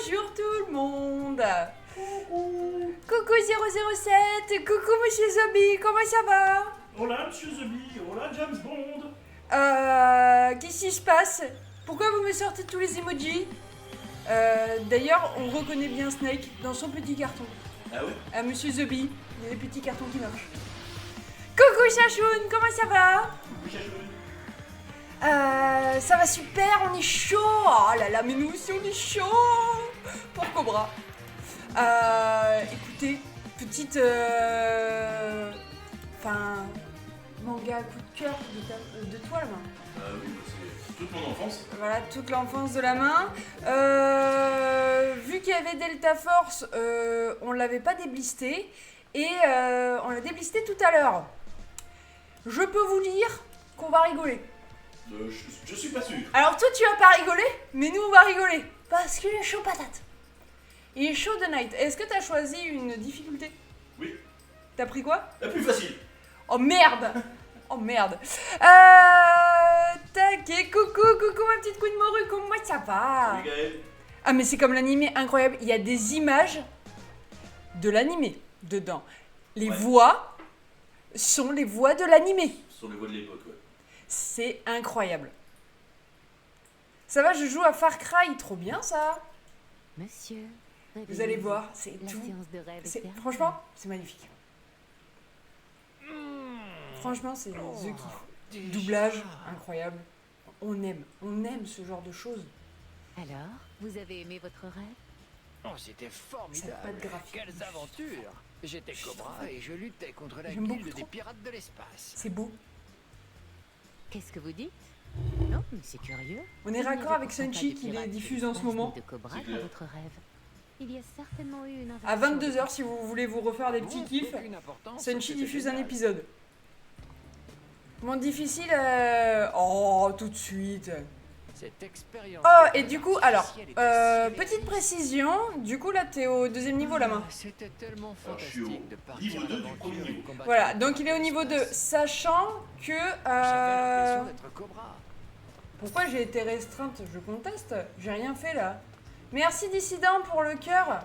bonjour tout le monde. Coucou 007, coucou Monsieur Zombie, comment ça va? Hola, Monsieur Zombie, hola, James Bond. Qu'est-ce qui se passe? Pourquoi vous me sortez tous les emojis? D'ailleurs, on reconnaît bien Snake dans son petit carton. Ah ouais? Monsieur Zombie, il y a des petits cartons qui marchent. Coucou Chachoun, comment ça va? Coucou, Chachoun. Ça va super, on est chaud. Oh là là, mais nous aussi on est chaud pour Cobra. Écoutez, petite... Enfin... manga coup de cœur de toi, la main. Oui, c'est toute mon enfance. Voilà, toute l'enfance de la main. Vu qu'il y avait Delta Force, on l'avait pas déblisté. Et on l'a déblisté tout à l'heure. Je peux vous dire qu'on va rigoler. Je suis pas sûr. Alors toi tu vas pas rigoler, mais nous on va rigoler. Parce qu'il est chaud patate. Il est chaud de night. Est-ce que t'as choisi une difficulté? Oui. T'as pris quoi? La plus facile. Oh merde. Oh merde. Tac, et coucou ma petite Queen Morue, comment ça va? Salut Gaël. Ah mais c'est comme l'animé, incroyable. Il y a des images de l'animé dedans. Les voix sont les voix de l'animé. Sur les voix de l'époque, ouais. C'est incroyable. Ça va, je joue à Far Cry, trop bien ça. Monsieur, Vous allez voir, c'est la tout. séance de rêve est terminée. Franchement, c'est magnifique. Franchement, c'est the kiff. Doublage, incroyable. On aime ce genre de choses. Alors, vous avez aimé votre rêve? Oh, c'était formidable. Ça a pas de graphique. Quelles aventures. J'étais Cobra et je luttais contre la J'aime beaucoup guilde trop. des pirates de l'espace. C'est beau. Qu'est-ce que vous dites? Non, mais c'est curieux. On est Vous raccord n'avez avec pourtant pas Sunchi de qui les pirates de diffuse en ce l'espace moment. ni de Cobra C'est dans clair. votre rêve. Il y a certainement eu une À inversion. 22h, si vous voulez vous refaire des petits kiffs, Aucune importance, Sunchi c'était diffuse un génial. épisode. Mon difficile, oh, tout de suite. Cette expérience. Oh, de et du coup, pirates alors, spatial était si petite réaliste. précision, du coup là t'es au deuxième niveau la main. C'était tellement Alors, je suis au fantastique de partir niveau à 2 du l'aventure premier et niveau. combattre Voilà, les donc il est au pirates niveau de 2, l'espace. sachant que... J'avais l'impression d'être Cobra. Pourquoi j'ai été restreinte? Je conteste, j'ai rien fait là. Merci Dissident pour le cœur.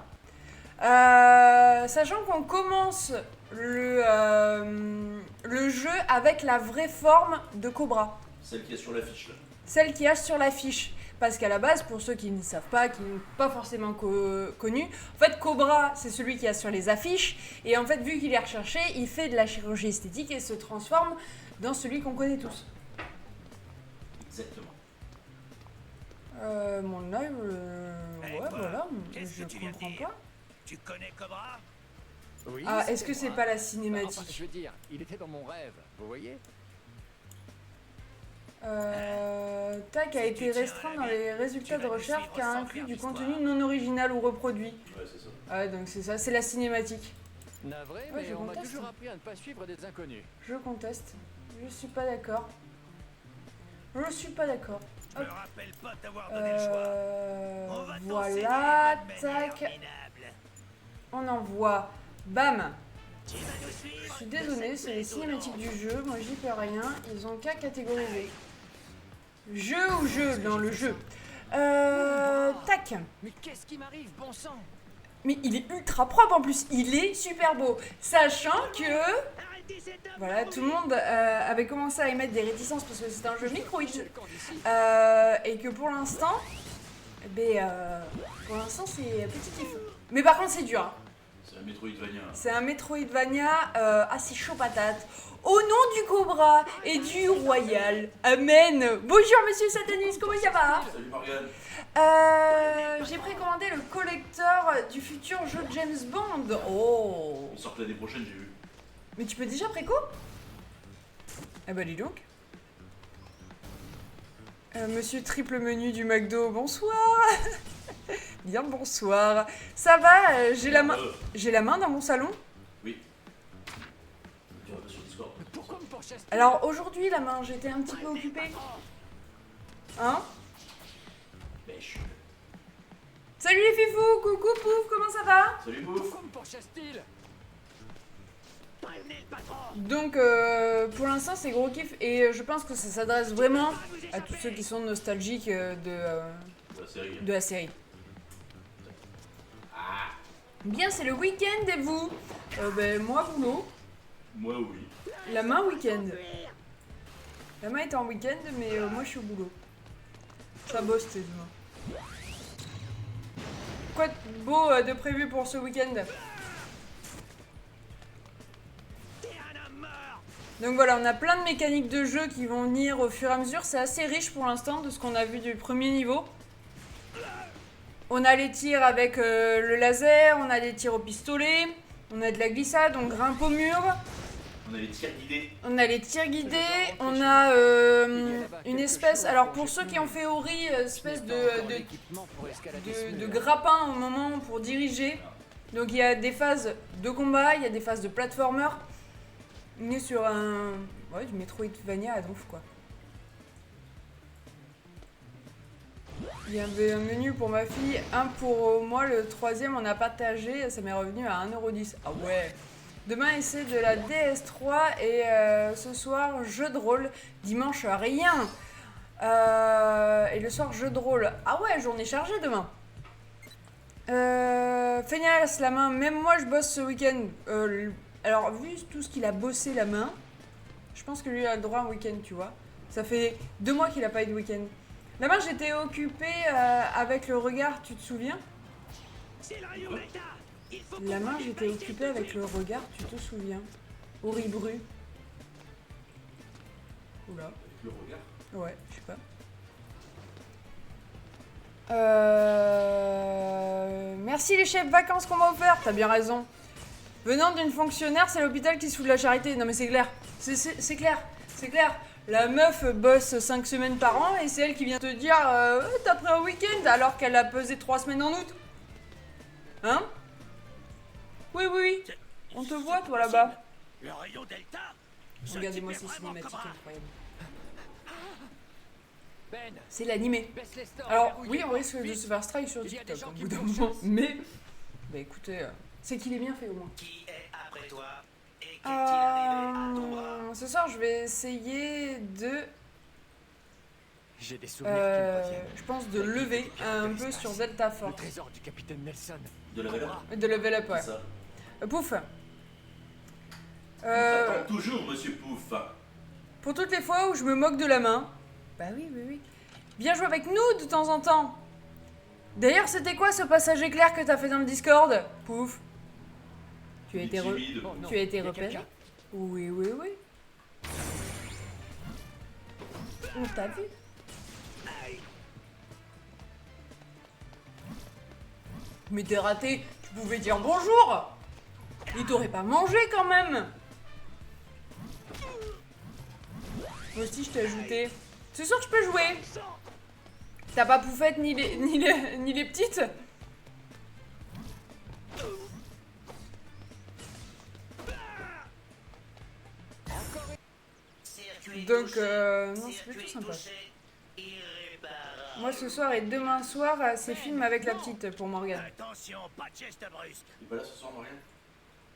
Sachant qu'on commence le jeu avec la vraie forme de Cobra. Celle qui est sur l'affiche, là. Celle qui est sur l'affiche. Parce qu'à la base, pour ceux qui ne savent pas, qui n'ont pas forcément connu, en fait Cobra c'est celui qui est sur les affiches. Et en fait vu qu'il est recherché, il fait de la chirurgie esthétique et se transforme dans celui qu'on connaît tous. Exactement. Mon live, Eh, ouais quoi? voilà, Qu'est-ce je que tu viens de comprends dire? pas. Tu connais Cobra? Oui, Ah, c'était est-ce que c'est moi. pas la Enfin, je cinématique? veux dire, il était dans mon rêve, vous voyez? Tac a Si été tu tiens restreint à la dans les vie, résultats tu de vas nous recherche suivre car sans inclut faire du d'histoire. contenu non original ou reproduit. Ouais, c'est ça. Ah donc c'est ça, c'est la cinématique. Navré, Ouais, mais je on m'a conteste. toujours appris à ne pas suivre des inconnus. Je conteste. Je suis pas d'accord. Je suis pas d'accord. Je me rappelle pas t'avoir donné le choix. On va t'enseigner Voilà, les bonnes manières tac. minables. On envoie. Bam. Tu vas nous suivre. Je suis désolée, c'est les cinématiques du jeu. Moi j'y peux rien. Ils ont qu'à catégoriser. Jeu ou jeu dans le jeu. Tac. Mais qu'est-ce qui m'arrive, bon sang? Mais il est ultra propre en plus. Il est super beau. Sachant que... Arrêtez cet homme. Voilà, tout le monde avait commencé à émettre des réticences parce que c'est un jeu microïde. C'est le camp d'ici. Et que pour l'instant, c'est petit kiff. Mais par contre c'est dur. Hein. C'est un Metroidvania. C'est un Metroidvania assez chaud patate. Au nom du Cobra et du Royal. Amen. Bonjour Monsieur Satanus, comment ça va? Salut Morgane. J'ai précommandé le collecteur du futur jeu James Bond. Oh. Il sort l'année prochaine, j'ai vu. Mais tu peux déjà préco? Ah bah dis donc. Monsieur triple menu du McDo, bonsoir. Bien le bonsoir. Ça va, j'ai la main dans mon salon. Oui. Tu vas pas sur Discord. Pourquoi me pourchasse-t-il? Alors aujourd'hui la main, j'étais un petit peu occupée. Hein? Pêche. Salut les fifous, coucou pouf, comment ça va? Salut Bouf. Pourquoi me pourchasse-t-il? Prévenez le patron. Donc pour l'instant c'est gros kiff et je pense que ça s'adresse vraiment à tous ceux qui sont nostalgiques La série. de la série. Bien, c'est le week-end et vous? Ben, moi, boulot. Moi, oui. La main, week-end. La main était en week-end, mais moi, je suis au boulot. Ça bosse, t'es demain. Quoi de beau de prévu pour ce week-end? Donc voilà, on a plein de mécaniques de jeu qui vont venir au fur et à mesure. C'est assez riche pour l'instant de ce qu'on a vu du premier niveau. On a les tirs avec le laser, on a des tirs au pistolet, on a de la glissade, on grimpe au mur. On a les tirs guidés. On a les tirs guidés, on a une espèce... Alors pour ceux qui ont fait Ori, espèce de grappin au moment pour diriger. Donc il y a des phases de combat, il y a des phases de platformer. On est sur un... Ouais, du Metroidvania à donf, quoi. Il y avait un menu pour ma fille, un pour moi, le troisième on a partagé, ça m'est revenu à 1,10 €. Ah ouais. Demain essai de la DS3 et ce soir jeu de rôle, dimanche rien. Et le soir jeu de rôle. Ah ouais, journée chargée demain. Feignasse la main, même moi je bosse ce week-end. Alors vu tout ce qu'il a bossé la main, je pense que lui a le droit à un week-end, tu vois. Ça fait 2 mois qu'il a pas eu de week-end. La main j'étais occupée avec le regard, tu te souviens? La main j'étais occupée avec le regard, tu te souviens? Horribru. Oula. Avec le regard. Ouais, je sais pas. Merci les chefs vacances qu'on m'a offert, t'as bien raison. Venant d'une fonctionnaire, c'est l'hôpital qui se fout de la charité. Non mais c'est clair, c'est clair, c'est clair. La meuf bosse 5 semaines par an et c'est elle qui vient te dire t'as pris un week-end alors qu'elle a pesé 3 semaines en août. Hein? Oui, oui, oui. On te voit toi là-bas. Le rayon Delta. Regardez-moi ces cinématiques incroyables. Ben, C'est l'animé. baisse les stores. Alors verrouille oui, les on portes. risque de se faire strike sur Il y a des TikTok gens au qui bout d'un font moment. chasse. Mais, bah écoutez, c'est qu'il est bien fait au moins. Qui est après toi? Et qu'est-il arrivé à ton bras? Ce soir, je vais essayer de, J'ai des souvenirs qui me reviennent. je pense, de lever un peu sur Delta Le Force. trésor du capitaine Nelson. De la valeur. De level up, ouais. C'est ça. Pouf. On t'attend toujours, monsieur Pouf. Pour toutes les fois où je me moque de la main. Bah oui, oui, oui. Viens jouer avec nous de temps en temps. D'ailleurs, c'était quoi ce passage éclair que t'as fait dans le Discord? Pouf. Tu as été, Timide. Oh, non. tu as été Y a repéré? quelqu'un. Oui, oui, oui. On t'a vu. Mais t'es raté, tu pouvais dire bonjour. Il t'aurait pas mangé quand même. Moi aussi je t'ai ajouté. C'est sûr que je peux jouer. T'as pas Poufette ni les petites? Donc non, c'est plutôt sympa. Moi ce soir et demain soir, c'est film avec la petite pour Morgane. Attention, pas de geste brusque. Il est pas là ce soir, Morgane?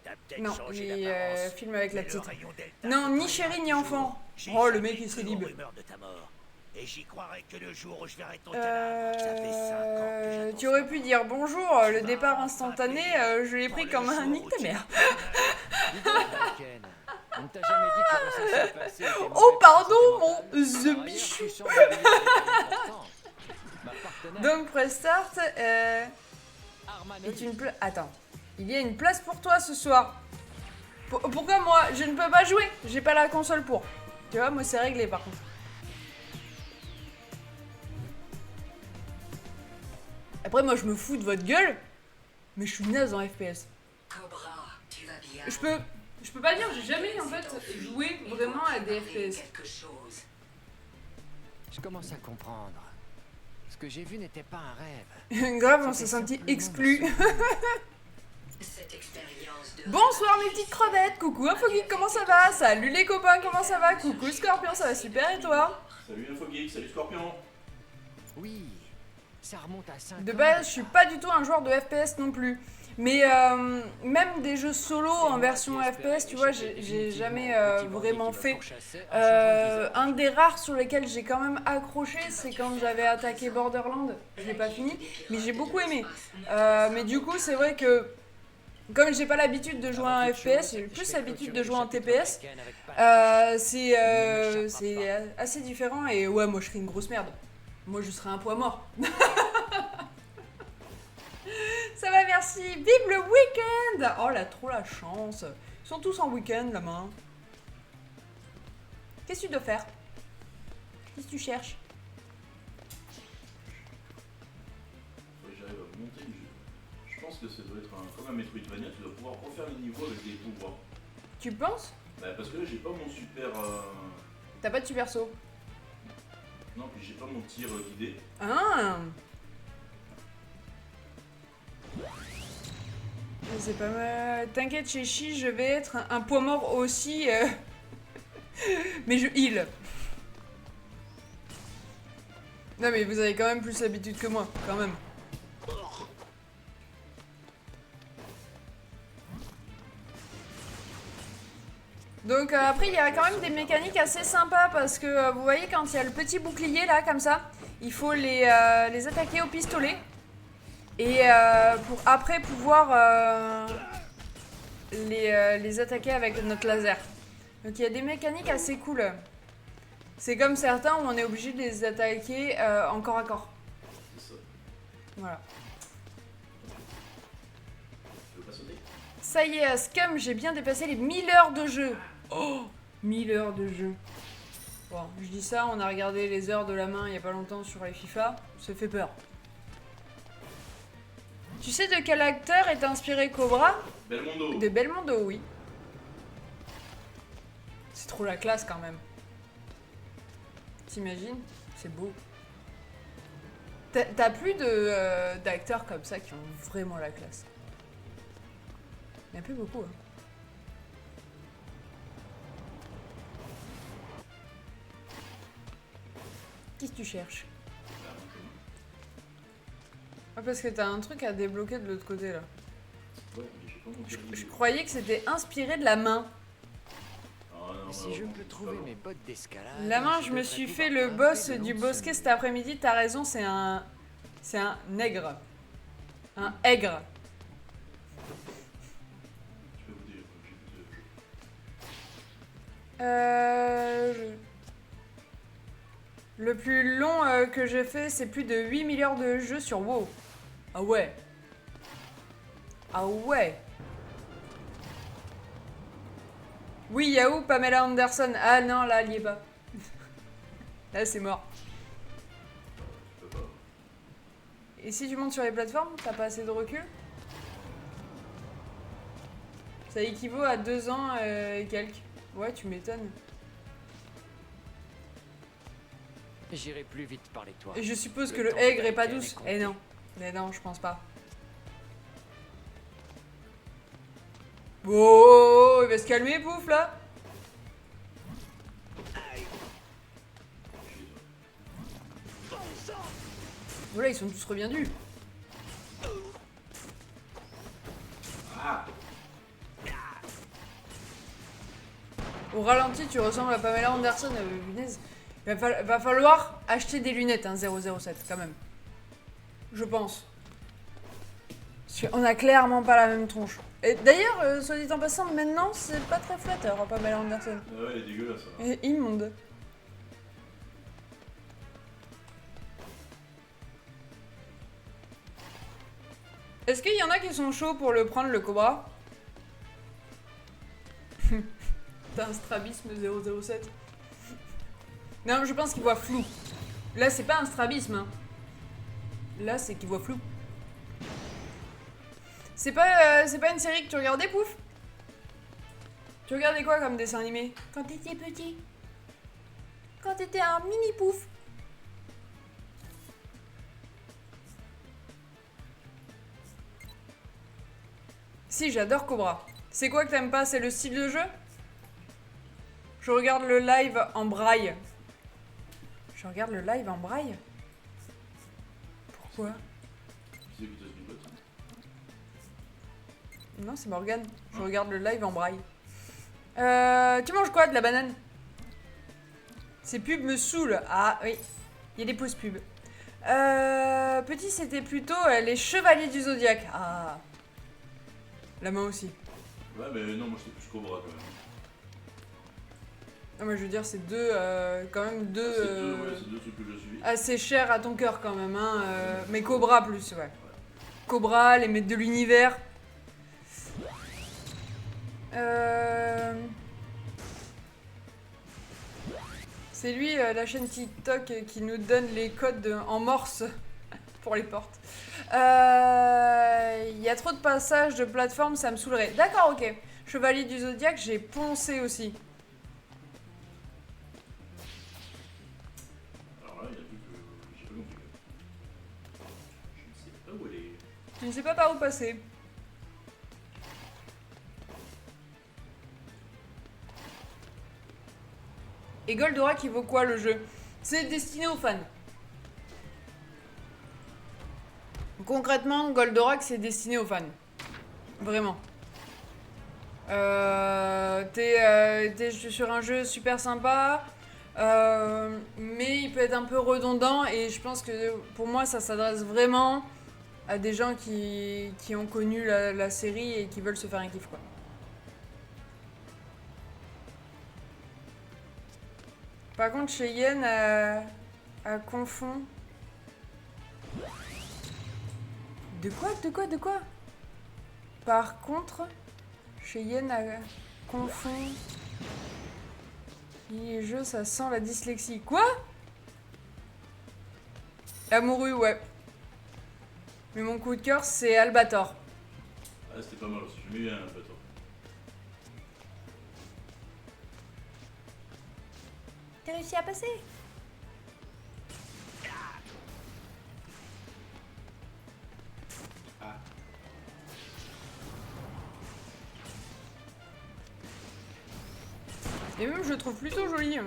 T'as peut-être Non, changé il d'apparence. film avec la Mais le petite. rayon Delta Non, ne ni chéri paraît ni pas enfant. toujours. Oh, J'ai le mec jamais il serait cru aux libre. rumeurs de ta mort. Et j'y croirais que le jour où je verrai ton cadavre. Ça fait 5 ans que j'attends Tu aurais ça. pu dire bonjour, le départ instantané, je l'ai pris comme un nique ta mère. Dis donc, Ken, on ne t'a jamais dit que le recensé passé était mauvais Oh pour pardon, la santé mon mentale. The Par ailleurs, Bichou. tu sembles vivre des importants. Ma partenaire, Donc Prestart Arman est une Olive. place. Attends, il y a une place pour toi ce soir. Pourquoi moi je ne peux pas jouer? J'ai pas la console pour. Tu vois, moi c'est réglé par contre. Après moi je me fous de votre gueule, mais je suis naze en FPS. Cobra, tu vas bien? Je peux pas dire, j'ai jamais en fait joué vraiment à des FPS. Quelque chose. Je commence à comprendre. Ce que j'ai vu n'était pas un rêve. Grave, on s'est C'était senti simplement exclu. un souvenir. Cette expérience de... Bonsoir mes petites crevettes, coucou Infogeek, comment ça va? Salut les copains, comment ça va? Coucou Scorpion, ça va super et toi? Salut Infogeek, salut Scorpion. Oui, ça remonte à 5 De ans. base, je suis pas du tout un joueur de FPS non plus. Mais même des jeux solo en version FPS, tu vois, j'ai jamais vraiment fait. Un des rares sur lesquels j'ai quand même accroché, c'est quand j'avais attaqué Borderlands. Je l'ai pas fini, mais j'ai beaucoup aimé. Mais du coup, c'est vrai que Comme j'ai pas l'habitude de jouer en Avant toute chose, FPS, j'ai je plus fais l'habitude clôturer de le jouer en chapitre TPS. Taken avec Pat. C'est assez différent et ouais, moi je serais une grosse merde. Moi je serais un poids mort. Ça va, merci. Vive le week-end. Oh là, trop la chance. Ils sont tous en week-end, la main. Qu'est-ce que tu dois faire? Qu'est-ce que tu cherches? Faut que j'arrive à monter le jeu. Je pense que ça doit être comme un Metroidvania, tu dois pouvoir refaire les niveaux avec des pouvoirs. Tu penses? Bah parce que là j'ai pas mon super... T'as pas de super saut. Non, puis j'ai pas mon tir guidé. Ah. C'est pas mal. T'inquiète, Chéchi, je vais être un poids mort aussi. Mais je heal. Non mais vous avez quand même plus l'habitude que moi, quand même. Donc après il y a quand même des mécaniques assez sympas parce que vous voyez quand il y a le petit bouclier là comme ça, il faut les attaquer au pistolet et pour après pouvoir les attaquer avec notre laser. Donc il y a des mécaniques assez cool. C'est comme certains où on est obligé de les attaquer en corps à corps. C'est ça. Voilà. Tu veux pas sauter? Ça y est, Scum, j'ai bien dépassé les 1000 heures de jeu. Oh, 1000 heures de jeu. Bon, je dis ça, on a regardé les heures de la main il y a pas longtemps sur les FIFA. Ça fait peur. Tu sais de quel acteur est inspiré Cobra? Belmondo. De Belmondo, oui. C'est trop la classe quand même. T'imagines? C'est beau. T'as plus d'acteurs comme ça qui ont vraiment la classe. Il n'y en a plus beaucoup. Hein. Qu'est-ce que tu cherches? Ah, parce que t'as un truc à débloquer de l'autre côté là. Ouais, mais j'ai pas mon tir Je guidé. croyais que c'était inspiré de la main. Ah, non, Si non, je non, peux c'est trouver pas mes bon. bottes d'escalade. La main, je me suis fait le boss du bosquet cet après-midi. T'as raison, c'est un nègre. Un aigre. Je peux vous dire, j'ai plus de jeu. Le plus long que j'ai fait, c'est plus de 8000 heures de jeu sur WoW. Ah ouais. Ah ouais. Oui, Yahoo, Pamela Anderson. Ah non, là, elle y est pas. Là, c'est mort. Je peux pas. Et si tu montes sur les plateformes, t'as pas assez de recul? Ça équivaut à 2 ans et quelques. Ouais, tu m'étonnes. J'irai plus vite par les toits. Et je suppose que Le le temps aigre de est pas Taken douce. est compté. Eh non. Mais non, je pense pas. Oh, il va se calmer, pouf, là. Voilà, ils sont tous reviendus. Ah! Au ralenti, tu ressembles à Pamela Anderson, punaise. Va falloir acheter des lunettes, hein, 007, quand même. Je pense. Parce qu'on a clairement pas la même tronche. Et d'ailleurs, soit dit en passant, maintenant, c'est pas très flatteur, hein, Pamela Anderson. Ah ouais, elle est dégueulasse. Ça. Et immonde. Est-ce qu'il y en a qui sont chauds pour le prendre, le Cobra? T'as un strabisme 007. Non, je pense qu'il voit flou. Là, c'est pas un strabisme. Hein. Là, c'est qu'il voit flou. C'est pas une série que tu regardais, Pouf? Tu regardais quoi comme dessin animé? Quand t'étais petit? Quand t'étais un mini Pouf? Si, j'adore Cobra. C'est quoi que t'aimes pas? C'est le style de jeu? Je regarde le live en braille. Je regarde le live en braille? Pourquoi? Qui c'est qui t'a mis le bot? Non, c'est Morgane. Je regarde le live en braille. Tu manges quoi? De la banane? Ces pubs me saoulent. Ah oui, il y a des pauses pubs. Petit, c'était plutôt les chevaliers du zodiaque. Ah. La main aussi. Ouais, mais non, moi c'était plus Cobra quand même. Non, mais je veux dire, c'est deux, quand même deux, C'est deux trucs que je suis. assez chers à ton cœur quand même, hein. Mais Cobra plus, ouais. Cobra, les maîtres de l'univers. C'est lui, la chaîne TikTok, qui nous donne les codes en morse pour les portes. Il y a trop de passages de plateforme, ça me saoulerait. D'accord, ok. Chevalier du Zodiaque, j'ai poncé aussi. Alors là, il y a plus que. J'ai pas compris. Je ne sais pas où elle est. Je ne sais pas par où passer. Et Goldorak, il vaut quoi le jeu? C'est destiné aux fans. Concrètement, Goldorak, c'est destiné aux fans. Vraiment. T'es sur un jeu super sympa, mais il peut être un peu redondant, et je pense que pour moi, ça s'adresse vraiment à des gens qui ont connu la série et qui veulent se faire un kiff, quoi. Par contre, Cheyenne a confond. De quoi? Par contre, Cheyenne a confond. Les jeux, ça sent la dyslexie. Quoi? Amouru, ouais. Mais mon coup de cœur, c'est Albator. Ah, c'était pas mal aussi. J'aimais bien Albator. T'as réussi à passer? Et même, je le trouve plutôt joli. Hein.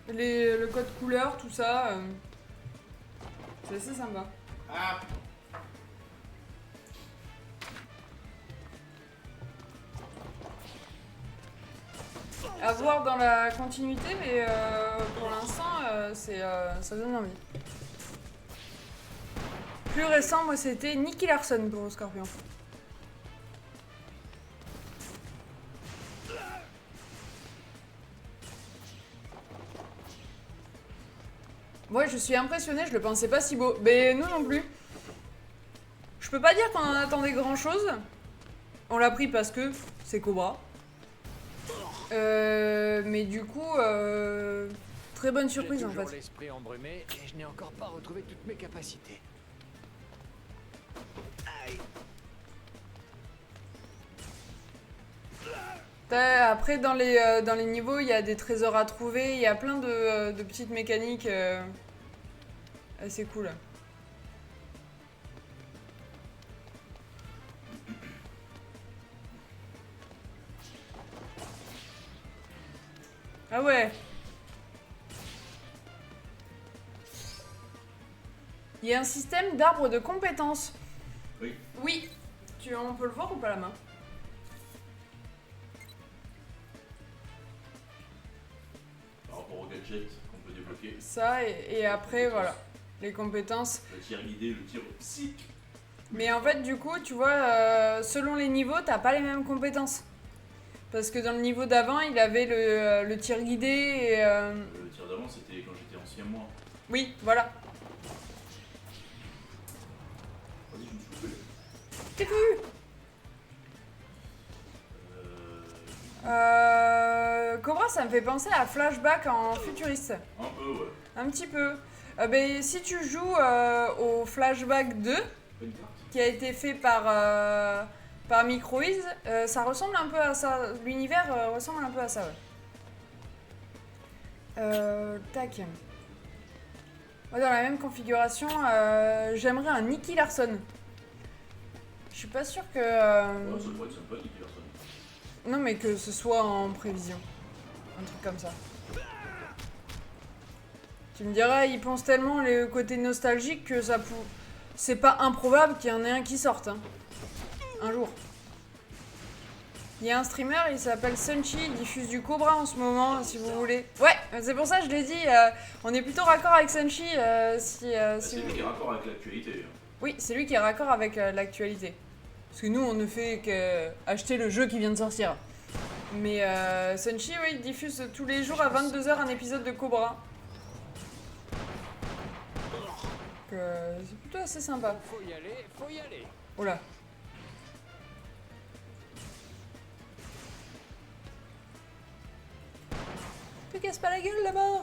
Le code couleur, tout ça. C'est assez sympa. Ah. À voir dans la continuité, mais pour l'instant, ça donne envie. Plus récent, moi, c'était Nicky Larson pour Scorpion. Ouais, je suis impressionnée, je le pensais pas si beau. Mais nous non plus. Je peux pas dire qu'on en attendait grand chose. On l'a pris parce que c'est Cobra. Mais du coup, très bonne surprise en J'ai toujours fait. l'esprit embrumé et je n'ai encore pas retrouvé toutes mes capacités. Après, dans les niveaux, il y a des trésors à trouver, il y a plein de petites mécaniques assez cool. Ah ouais. Il y a un système d'arbre de compétences. Oui. Oui. On peut le voir ou pas la main? Par rapport au gadget qu'on peut débloquer. Ça, et après, voilà. Les compétences. Le tir guidé, le tir psych. Mais en fait, du coup, tu vois, selon les niveaux, t'as pas les mêmes compétences. Parce que dans le niveau d'avant, il avait le tir guidé et... Le tir d'avant, c'était quand j'étais ancien moi. Oui, voilà. Vas-y, je me suis coupé. T'es vu? Cobra, ça me fait penser à Flashback en futuriste. Un peu, ouais. Un petit peu. Ben, si tu joues au Flashback 2, Pas une carte. qui a été fait par Microids, ça ressemble un peu à ça. L'univers ressemble un peu à ça, ouais. Tac. Ouais, dans la même configuration, j'aimerais un Nicky Larson. Je suis pas sûre que... Ouais, ça pourrait être sympa, Nicky Larson. Non, mais que ce soit en prévision. Un truc comme ça. Tu me diras, ils pensent tellement le côté nostalgique que ça c'est pas improbable qu'il y en ait un qui sorte. Hein. Un jour. Il y a un streamer, il s'appelle Sunchy, il diffuse du Cobra en ce moment, si vous voulez. Ouais, c'est pour ça que je l'ai dit, on est plutôt raccord avec Sunchy. Si C'est vous... lui qui est raccord avec l'actualité. Oui, c'est lui qui est raccord avec l'actualité. Parce que nous, on ne fait qu'acheter le jeu qui vient de sortir. Mais Sunshi, oui, il diffuse tous les jours à 22h un épisode de Cobra. Donc, c'est plutôt assez sympa. Faut y aller, faut y aller. Oh là. Te casse pas la gueule là-bas.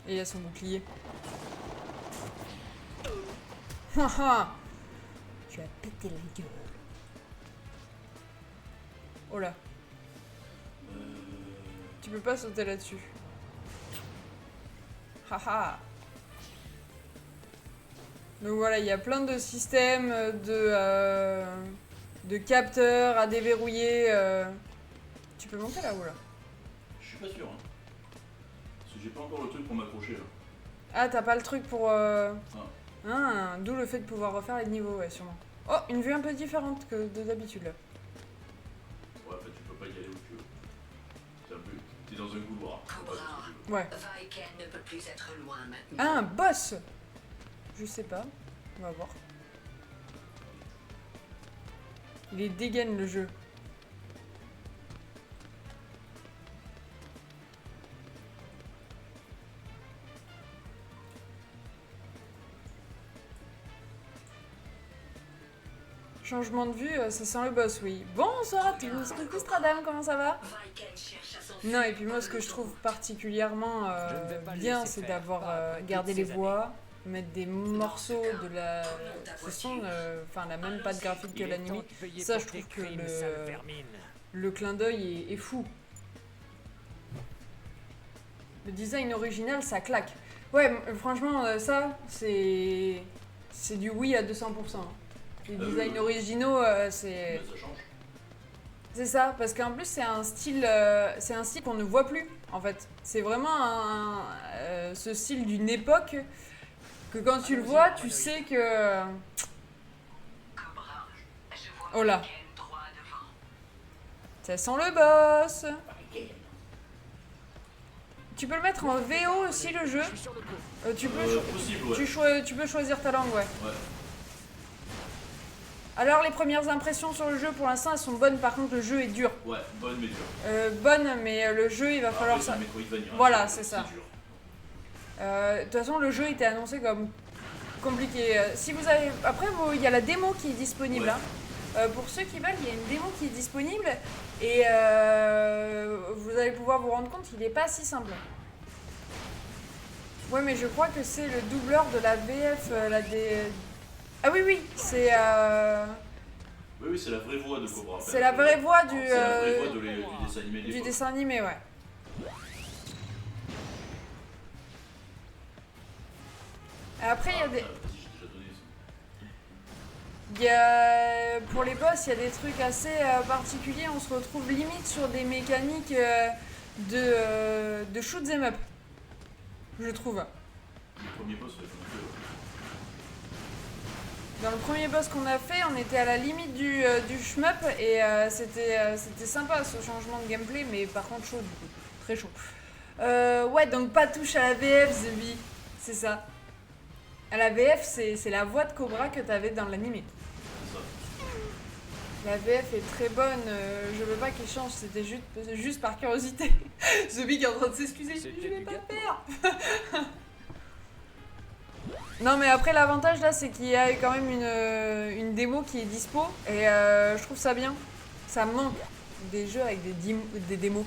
Et il a son bouclier. Haha. Tu as pété la gueule. Oh là. Tu peux pas sauter là-dessus. Haha. Donc voilà, il y a plein de systèmes de capteurs à déverrouiller. Tu peux monter là-haut là? Je suis pas sûr. Hein. Parce que j'ai pas encore le truc pour m'accrocher là. Ah, t'as pas le truc pour... Ah, d'où le fait de pouvoir refaire les niveaux, ouais, sûrement. Oh, une vue un peu différente que de d'habitude là. Ouais, en fait, tu peux pas y aller où tu veux. C'est un peu... T'es dans un couloir. Cobra. Ouais. Vaiken ne peut plus être loin maintenant. Ah, un boss! Je sais pas. On va voir. Il est dégaine le jeu. Changement de vue, ça sent le boss, oui. Bonsoir à tous, coucou Stradam, comment ça va? Vaiken cherche à s'enfuir. Non, et puis moi, ce que je trouve particulièrement bien, c'est d'avoir gardé les voix, mettre des morceaux de la façon, enfin la même patte graphique que l'anime. Ça, je trouve que le clin d'œil est fou. Le design original, ça claque. Ouais, franchement, ça, c'est du oui à 200%. Les designs originaux, c'est... Mais ça change. C'est ça, parce qu'en plus c'est un style qu'on ne voit plus en fait. C'est vraiment ce style d'une époque que quand tu le vois, tu sais que... Cobra. Je vois Oh là. Vaiken droit devant. Ça sent le boss. Tu peux le mettre en VO aussi le jeu. Tu peux Possible, ouais. tu peux choisir ta langue, ouais. Ouais. Alors les premières impressions sur le jeu pour l'instant elles sont bonnes, par contre le jeu est dur. Ouais, bonne mais dure. Bonne, mais le jeu il va falloir Après, c'est ça. un Metroidvania, Voilà, c'est ça. dur. De toute façon, le jeu était annoncé comme compliqué. Si vous avez... Après, il y a la démo qui est disponible. Ouais. Hein. Pour ceux qui veulent, il y a une démo qui est disponible. Et vous allez pouvoir vous rendre compte qu'il n'est pas si simple. Ouais, mais je crois que c'est le doubleur de la VF. Ah oui, oui, c'est... Oui, oui, c'est la vraie voix de Cobra. C'est la vraie voix du... C'est la vraie voix du dessin animé du d'époque. dessin animé, ouais. Après, il y a des... Vas-y, j'ai déjà donné ça. Il y a, pour les boss, il y a des trucs assez particuliers. On se retrouve limite sur des mécaniques de shoot 'em up, je trouve. Le premier boss, ouais, qu'on a fait, ouais. Dans le premier boss qu'on a fait, on était à la limite du shmup et c'était sympa ce changement de gameplay, mais par contre chaud du coup, très chaud. Ouais, donc pas touche à la VF, Zebi, c'est ça. À la VF, c'est la voix de Cobra que t'avais dans l'animé. C'est ça. La VF est très bonne, je veux pas qu'il change, c'était juste par curiosité. Zebi qui est en train de s'excuser, je vais pas le faire. Non mais après l'avantage là c'est qu'il y a quand même une démo qui est dispo et je trouve ça bien. Ça manque des jeux avec des démos.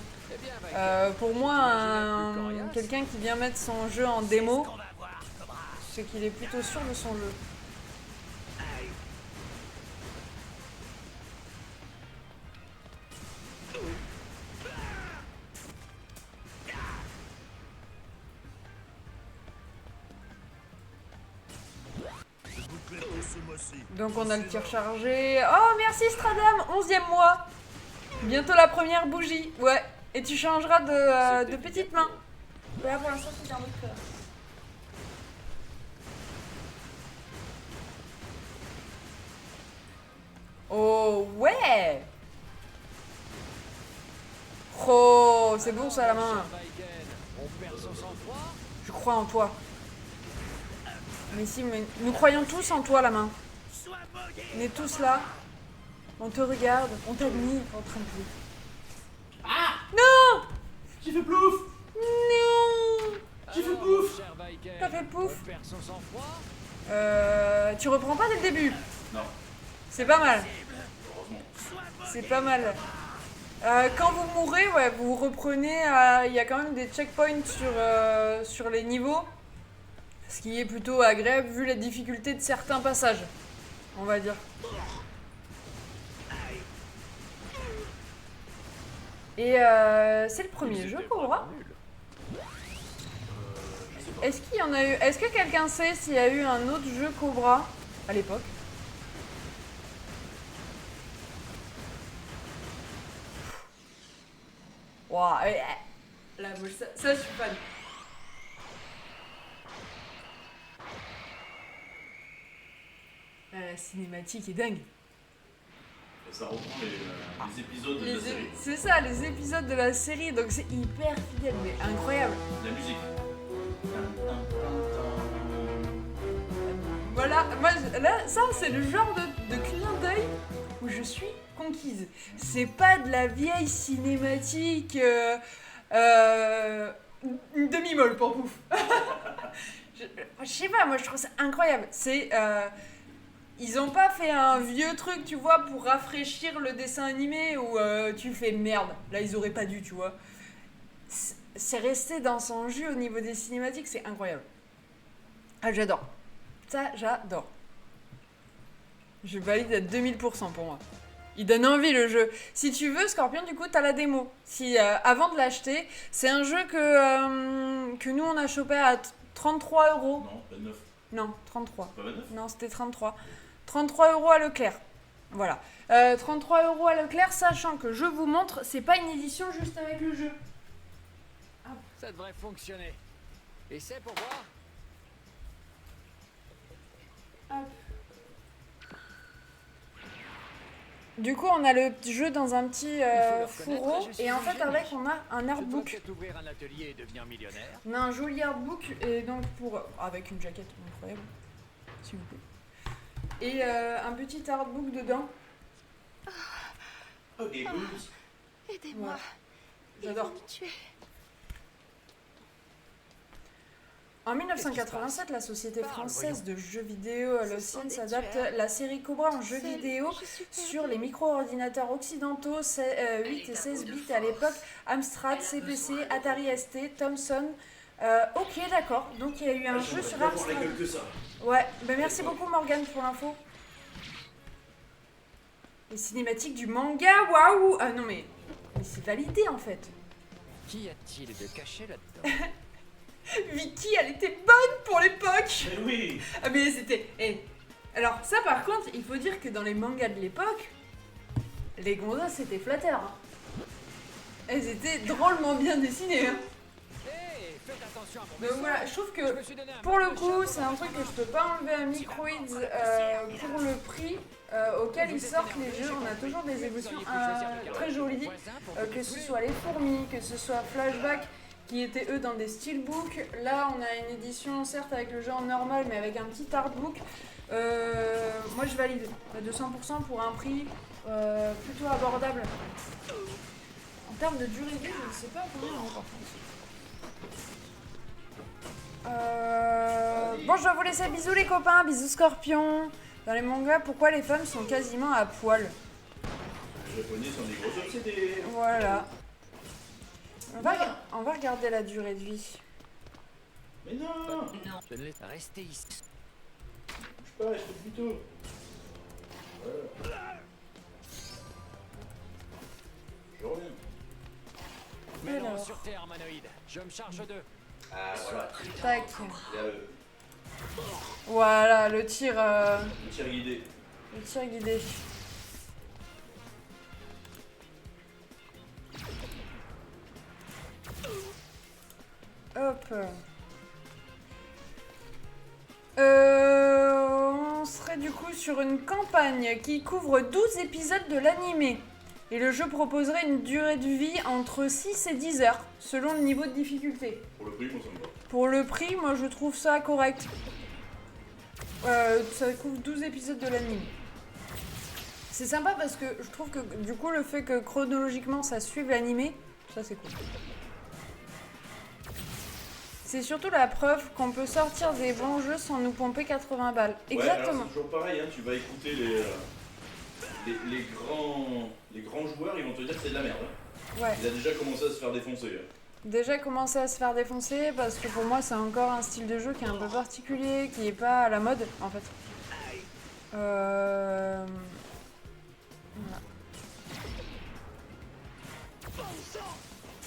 Pour moi, quelqu'un qui vient mettre son jeu en démo, c'est qu'il est plutôt sûr de son jeu. Donc on a le tir chargé. Oh merci Stradam, 11e mois. Bientôt la première bougie. Ouais. Et tu changeras de petite main. Là pour l'instant c'est un autre cœur. Oh ouais. Oh c'est bon ça la main. Je crois en toi. Mais si, mais nous croyons tous en toi, la main. Sois maudit. On est tous là. On te regarde, on t'admire en train de vivre. Non! J'ai fait plouf. Non! J'ai fait Alors, pouf. cher Biker, T'as fait pouf. on perd son sang-froid. Tu reprends pas dès le début. Non, C'est pas mal. heureusement. C'est pas mal. Quand vous mourrez, ouais, vous reprenez. Il y a quand même des checkpoints sur les niveaux. Ce qui est plutôt agréable vu la difficulté de certains passages. On va dire. Et c'est le premier jeu Cobra. Je sais pas. Est-ce qu'il y en a eu. Est-ce que quelqu'un sait s'il y a eu un autre jeu Cobra à l'époque? Waouh, là, moi, ça, je suis fan. La cinématique est dingue. Et ça reprend les épisodes de la série. C'est ça, les épisodes de la série, donc c'est hyper fidèle, mais incroyable. La musique. Voilà, moi, là, ça, c'est le genre de clin d'œil où je suis conquise. C'est pas de la vieille cinématique une demi-molle pour pouf. je sais pas, moi, je trouve ça incroyable. C'est... ils ont pas fait un vieux truc, tu vois, pour rafraîchir le dessin animé où tu fais merde. Là, ils auraient pas dû, tu vois. C'est resté dans son jus au niveau des cinématiques, c'est incroyable. Ah, j'adore. Ça, j'adore. Je valide à 2000% pour moi. Il donne envie le jeu. Si tu veux, Scorpion, du coup, t'as la démo. Si, avant de l'acheter, c'est un jeu que nous, on a chopé à 33 €. Non, 29. Non, 33. Pas 29. Non, c'était 33. 33 € à Leclerc. Voilà. 33 € à Leclerc, sachant que je vous montre, c'est pas une édition juste avec le jeu. Ça devrait fonctionner. Et c'est pour voir. Du coup, on a le jeu dans un petit Il faut le fourreau. reconnaître, je suis Et en fait, génie. avec, on a un Je dois artbook. peut-être ouvrir un atelier et devenir millionnaire. On a un joli artbook. Et donc, avec une jaquette incroyable. S'il vous plaît. Et un petit artbook dedans. Oh, des blues. Aidez-moi. J'adore. Ils vont me tuer. En 1987, la société Parle, française de jeux vidéo Ce sont Allocience des adapte tueurs. la série Cobra en jeux Seule, vidéo je suis sur perdue. les micro-ordinateurs occidentaux 8 et 16 bits à l'époque, Amstrad, CPC, Atari ST, Thomson. Ok, d'accord. Donc il y a eu un jeu sur la Amstrad. gueule que ça. Ouais, ben merci beaucoup Morgane pour l'info. Les cinématiques du manga, waouh! Ah non mais c'est validé en fait. Qu'y a-t-il de caché là-dedans? Vicky, elle était bonne pour l'époque. Mais oui. Ah mais c'était... Alors ça par contre, il faut dire que dans les mangas de l'époque, les gonzesses c'était flatteur. Hein. Elles étaient drôlement bien dessinées. Hein. Hé, faites attention à mon Donc message. voilà, je trouve Je que me suis donné un pour le peu de coup, chapeau c'est un truc que je peux pas enlever à Microids pour le prix auquel ils sortent les jeux. On a toujours des évolutions très jolies, que ce soit les fourmis, que ce soit Flashback, qui étaient eux dans des steelbooks. Là, on a une édition certes avec le jeu en normal, mais avec un petit artbook. Moi, je valide à 200% pour un prix plutôt abordable. En termes de durée de vie, je ne sais pas combien on est par contre. Bon, je dois vous laisser. Bisous les copains, bisous Scorpion. Dans les mangas, pourquoi les femmes sont quasiment à poil? Les Japonais sont des gros obsédés. Voilà. On va regarder la durée de vie. Mais non. Je ne laisse rester ici. Bouge pas, je fais plutôt. Voilà. Je reviens. Mais non, Alors. sur terre, humanoïde. Je me charge d'eux. Ah voilà. Tac. Il y a Voilà, le tir guidé. guidé. Hop. On serait du coup sur une campagne qui couvre 12 épisodes de l'animé. Et le jeu proposerait une durée de vie entre 6 et 10 heures, selon le niveau de difficulté. Pour le prix, moi ça me va. Pour le prix, moi je trouve ça correct. Ça couvre 12 épisodes de l'anime. C'est sympa parce que je trouve que du coup le fait que chronologiquement ça suive l'animé, ça c'est cool. C'est surtout la preuve qu'on peut sortir des bons jeux sans nous pomper 80 balles. Ouais, Exactement. alors c'est toujours pareil, hein, tu vas écouter les grands joueurs, ils vont te dire que c'est de la merde. Hein. Ouais. Il a déjà commencé à se faire défoncer. Hein. Déjà commencé à se faire défoncer parce que pour moi c'est encore un style de jeu qui est un peu particulier, qui est pas à la mode en fait. Voilà.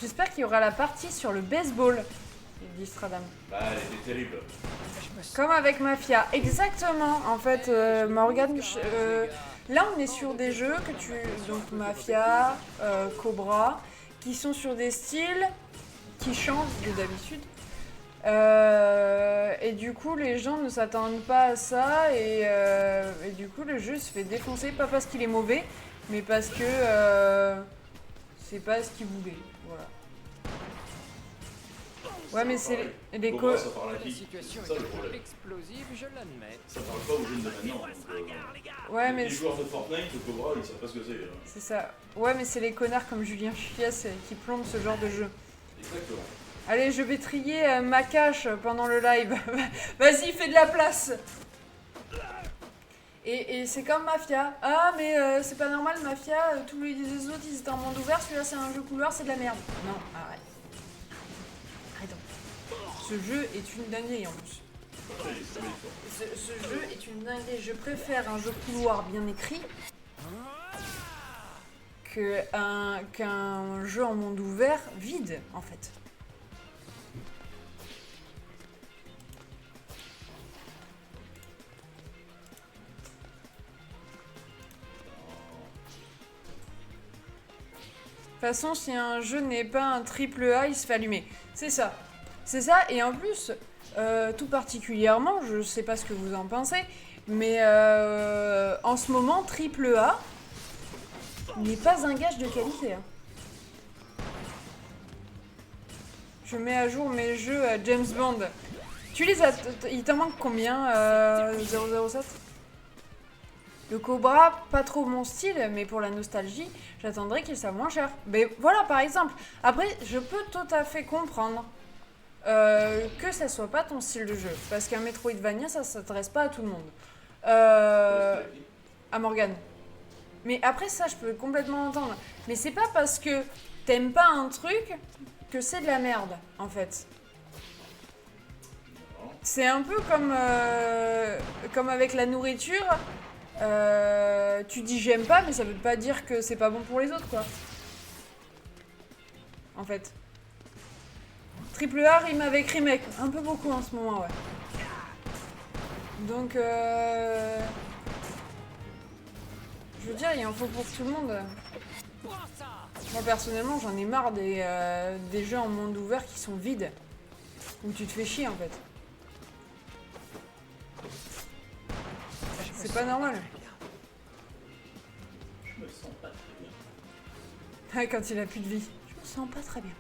J'espère qu'il y aura la partie sur le baseball, dit Stradam. Bah, elle était terrible. Comme avec Mafia, exactement. En fait, Morgane, là on est sur des jeux que tu, donc Mafia, Cobra, qui sont sur des styles qui changent de d'habitude. Et du coup, les gens ne s'attendent pas à ça et du coup, le jeu se fait défoncer, pas parce qu'il est mauvais, mais parce que c'est pas ce qu'il voulait. Voilà. Ouais, mais c'est les Cobra, ça parle à La qui? situation C'est ça le est problème. explosive, je l'admets. Ça parle pas aux jeunes de maintenant. Ouais, mais les joueurs de Fortnite, Cobra, ils savent pas ce que c'est. Hein. c'est ça. Ouais, mais c'est les connards comme Julien Chies qui plombent ce genre de jeu. Exactement. Allez, je vais trier ma cache pendant le live. Vas-y, fais de la place. Et c'est comme Mafia. Ah, mais c'est pas normal, Mafia. Tous les autres, ils étaient en monde ouvert. Celui-là, c'est un jeu couloir, c'est de la merde. Non, arrête. Arrête. Ce jeu est une dinguerie en plus. Ce jeu est une dinguerie. Je préfère un jeu couloir bien écrit qu'un jeu en monde ouvert vide, en fait. De toute façon, si un jeu n'est pas un triple A, il se fait allumer. C'est ça. C'est ça, et en plus, tout particulièrement, je sais pas ce que vous en pensez, mais en ce moment, triple A n'est pas un gage de qualité. Hein. Je mets à jour mes jeux à James Bond. Tu les as... Il t'en manque combien 007 ? Le Cobra, pas trop mon style, mais pour la nostalgie, j'attendrais qu'il soit moins cher. Mais voilà, par exemple. Après, je peux tout à fait comprendre que ça soit pas ton style de jeu. Parce qu'un Metroidvania, ça s'adresse pas à tout le monde. À Morgane. Mais après, ça, je peux complètement entendre. Mais c'est pas parce que t'aimes pas un truc que c'est de la merde, en fait. C'est un peu comme avec la nourriture. Tu dis j'aime pas, mais ça veut pas dire que c'est pas bon pour les autres, quoi. En fait. Triple A rime avec remake. Un peu beaucoup en ce moment, ouais. Donc, je veux dire, il en faut pour tout le monde. Moi, personnellement, j'en ai marre des jeux en monde ouvert qui sont vides. Où tu te fais chier, en fait. C'est pas normal. Je me sens pas très bien. Ah, quand il a plus de vie. Je me sens pas très bien.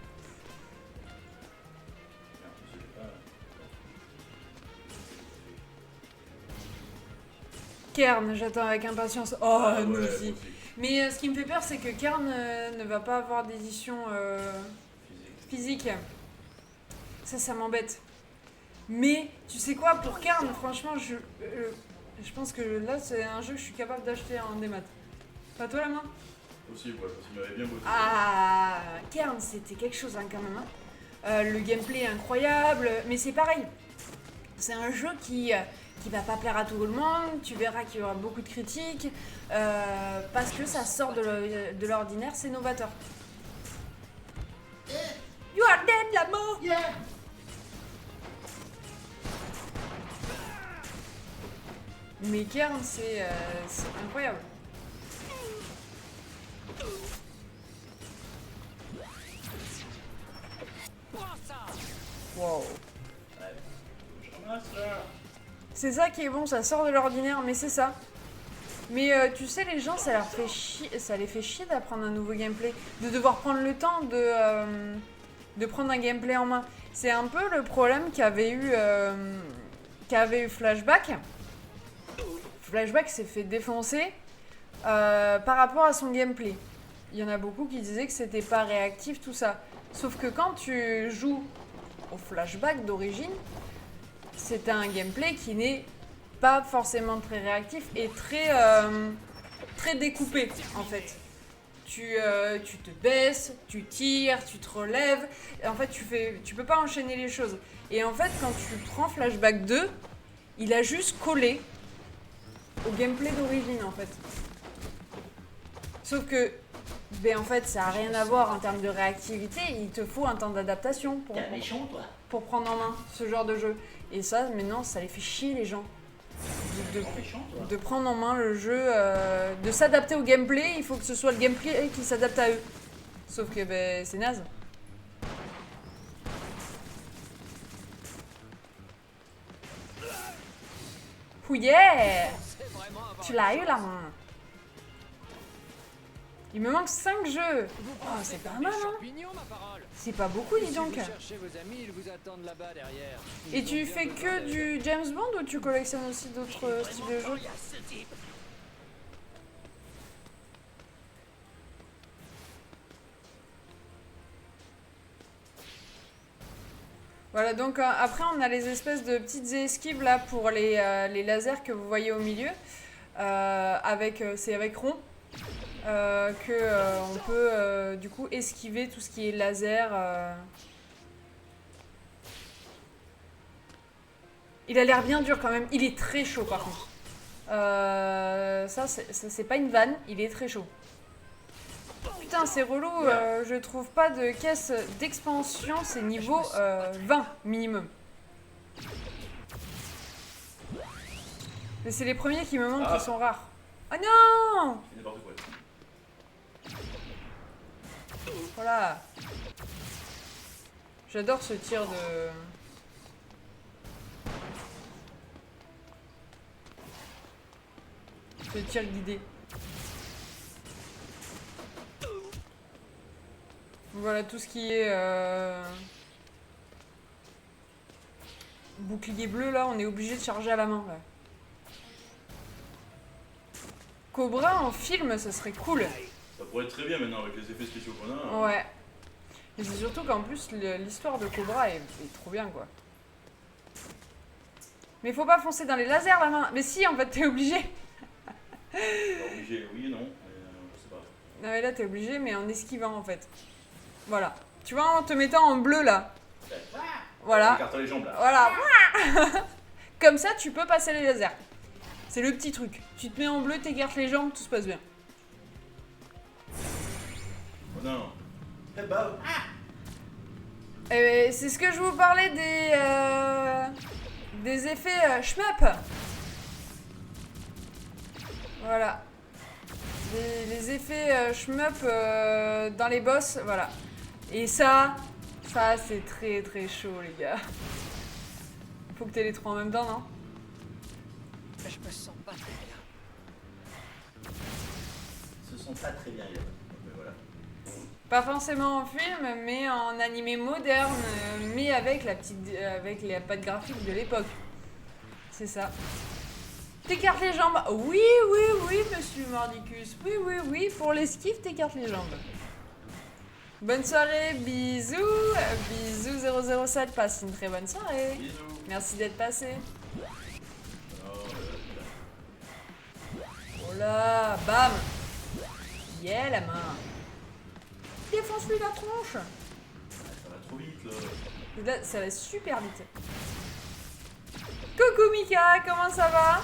Merde, je sais pas. Kern, j'attends avec impatience. Oh, Ah ouais, nous moi aussi. aussi. Mais ce qui me fait peur, c'est que Kern ne va pas avoir d'édition Physique. physique. Ça m'embête. Mais, tu sais quoi, pour Kern, franchement, je pense que là, c'est un jeu que je suis capable d'acheter en démat. Pas toi, la main? Possible, ouais, parce qu'il m'avait bien bossé. Ah, Kern, c'était quelque chose, hein, quand même. Hein. Le gameplay est incroyable, mais c'est pareil. C'est un jeu qui va pas plaire à tout le monde. Tu verras qu'il y aura beaucoup de critiques parce que ça sort de l'ordinaire, c'est novateur. You are dead, la mort. Mais Kern, c'est incroyable. Wow. Je ramasse là. C'est ça qui est bon, ça sort de l'ordinaire, mais c'est ça. Mais tu sais, les gens, ça les fait chier d'apprendre un nouveau gameplay, de devoir prendre le temps de prendre un gameplay en main. C'est un peu le problème qu'avait eu Flashback, Flashback s'est fait défoncer par rapport à son gameplay. Il y en a beaucoup qui disaient que c'était pas réactif, tout ça. Sauf que quand tu joues au Flashback d'origine, c'est un gameplay qui n'est pas forcément très réactif et très découpé en fait. Tu te baisses, tu tires, tu te relèves. Et en fait, tu peux pas enchaîner les choses. Et en fait, quand tu prends Flashback 2, il a juste collé au gameplay d'origine en fait. Sauf que, ben en fait, ça a rien à voir en termes de réactivité. Il te faut un temps d'adaptation pour prendre en main ce genre de jeu. Et ça, maintenant, ça les fait chier les gens. De prendre en main le jeu, de s'adapter au gameplay. Il faut que ce soit le gameplay qui s'adapte à eux. Sauf que ben, c'est naze. Oh yeah! Tu l'as eu la main. Il me manque 5 jeux. Oh, c'est pas mal, hein? C'est pas beaucoup, dis donc. Et tu fais que du James Bond ou tu collectionnes aussi d'autres styles de jeux? Voilà, donc après on a les espèces de petites esquives là pour les lasers que vous voyez au milieu. C'est avec rond. On peut du coup esquiver tout ce qui est laser. Il a l'air bien dur quand même, il est très chaud par contre. Ça c'est pas une vanne, il est très chaud. Putain c'est relou, je trouve pas de caisse d'expansion, c'est niveau 20 minimum. Mais c'est les premiers qui me manquent qui sont rares. Oh non! Voilà. J'adore ce tir de... Ce tir guidé. Voilà tout ce qui est... Bouclier bleu là, on est obligé de charger à la main. Là. Cobra en film, ça serait cool. Ça pourrait être très bien maintenant avec les effets spéciaux qu'on a. Ouais. Et c'est surtout qu'en plus, l'histoire de Cobra est trop bien, quoi. Mais faut pas foncer dans les lasers, la main. Mais si, en fait, t'es obligé. Pas obligé, oui et non, mais je sais pas. Non, mais là, t'es obligé, mais en esquivant, en fait. Voilà. Tu vois, en te mettant en bleu, là. Voilà. Écarte les jambes, là. Voilà. Comme ça, tu peux passer les lasers. C'est le petit truc. Tu te mets en bleu, t'écartes les jambes, tout se passe bien. Oh non. Eh bah. C'est ce que je vous parlais des effets shmup. Voilà. Les effets shmup dans les boss, voilà. Et ça c'est très très chaud les gars. Faut que t'aies les trois en même temps, non? Je me sens pas très bien. Ce sont pas très bien, mais voilà. Pas forcément en film, mais en animé moderne, mais avec les pattes graphiques de l'époque. C'est ça. T'écartes les jambes. Oui, monsieur Mordicus. Oui, pour l'esquive, t'écartes les jambes. Bonne soirée, bisous. Bisous 007, passe une très bonne soirée. Bisous. Merci d'être passé. Oh là, bam. Yeah, la main. Défonce-lui la tronche. Ça va trop vite, là. Là, ça va super vite. Coucou Mika, comment ça va?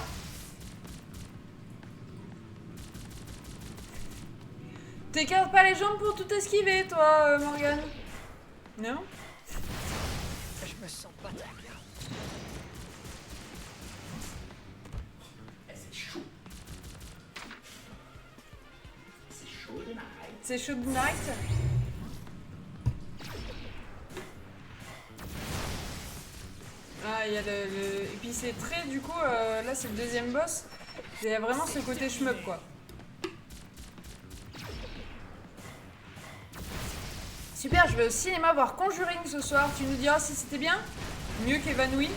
T'écartes pas les jambes pour tout esquiver, toi, Morgane? Non? Je me sens pas très bien. C'est chaud. C'est chaud de night. C'est chaud de night? Ah, il y a Et puis c'est très, du coup, là c'est le deuxième boss. Il y a vraiment ce côté shmup, quoi. Super, je vais au cinéma voir Conjuring ce soir. Tu nous diras si c'était bien? Mieux qu'Evanoui?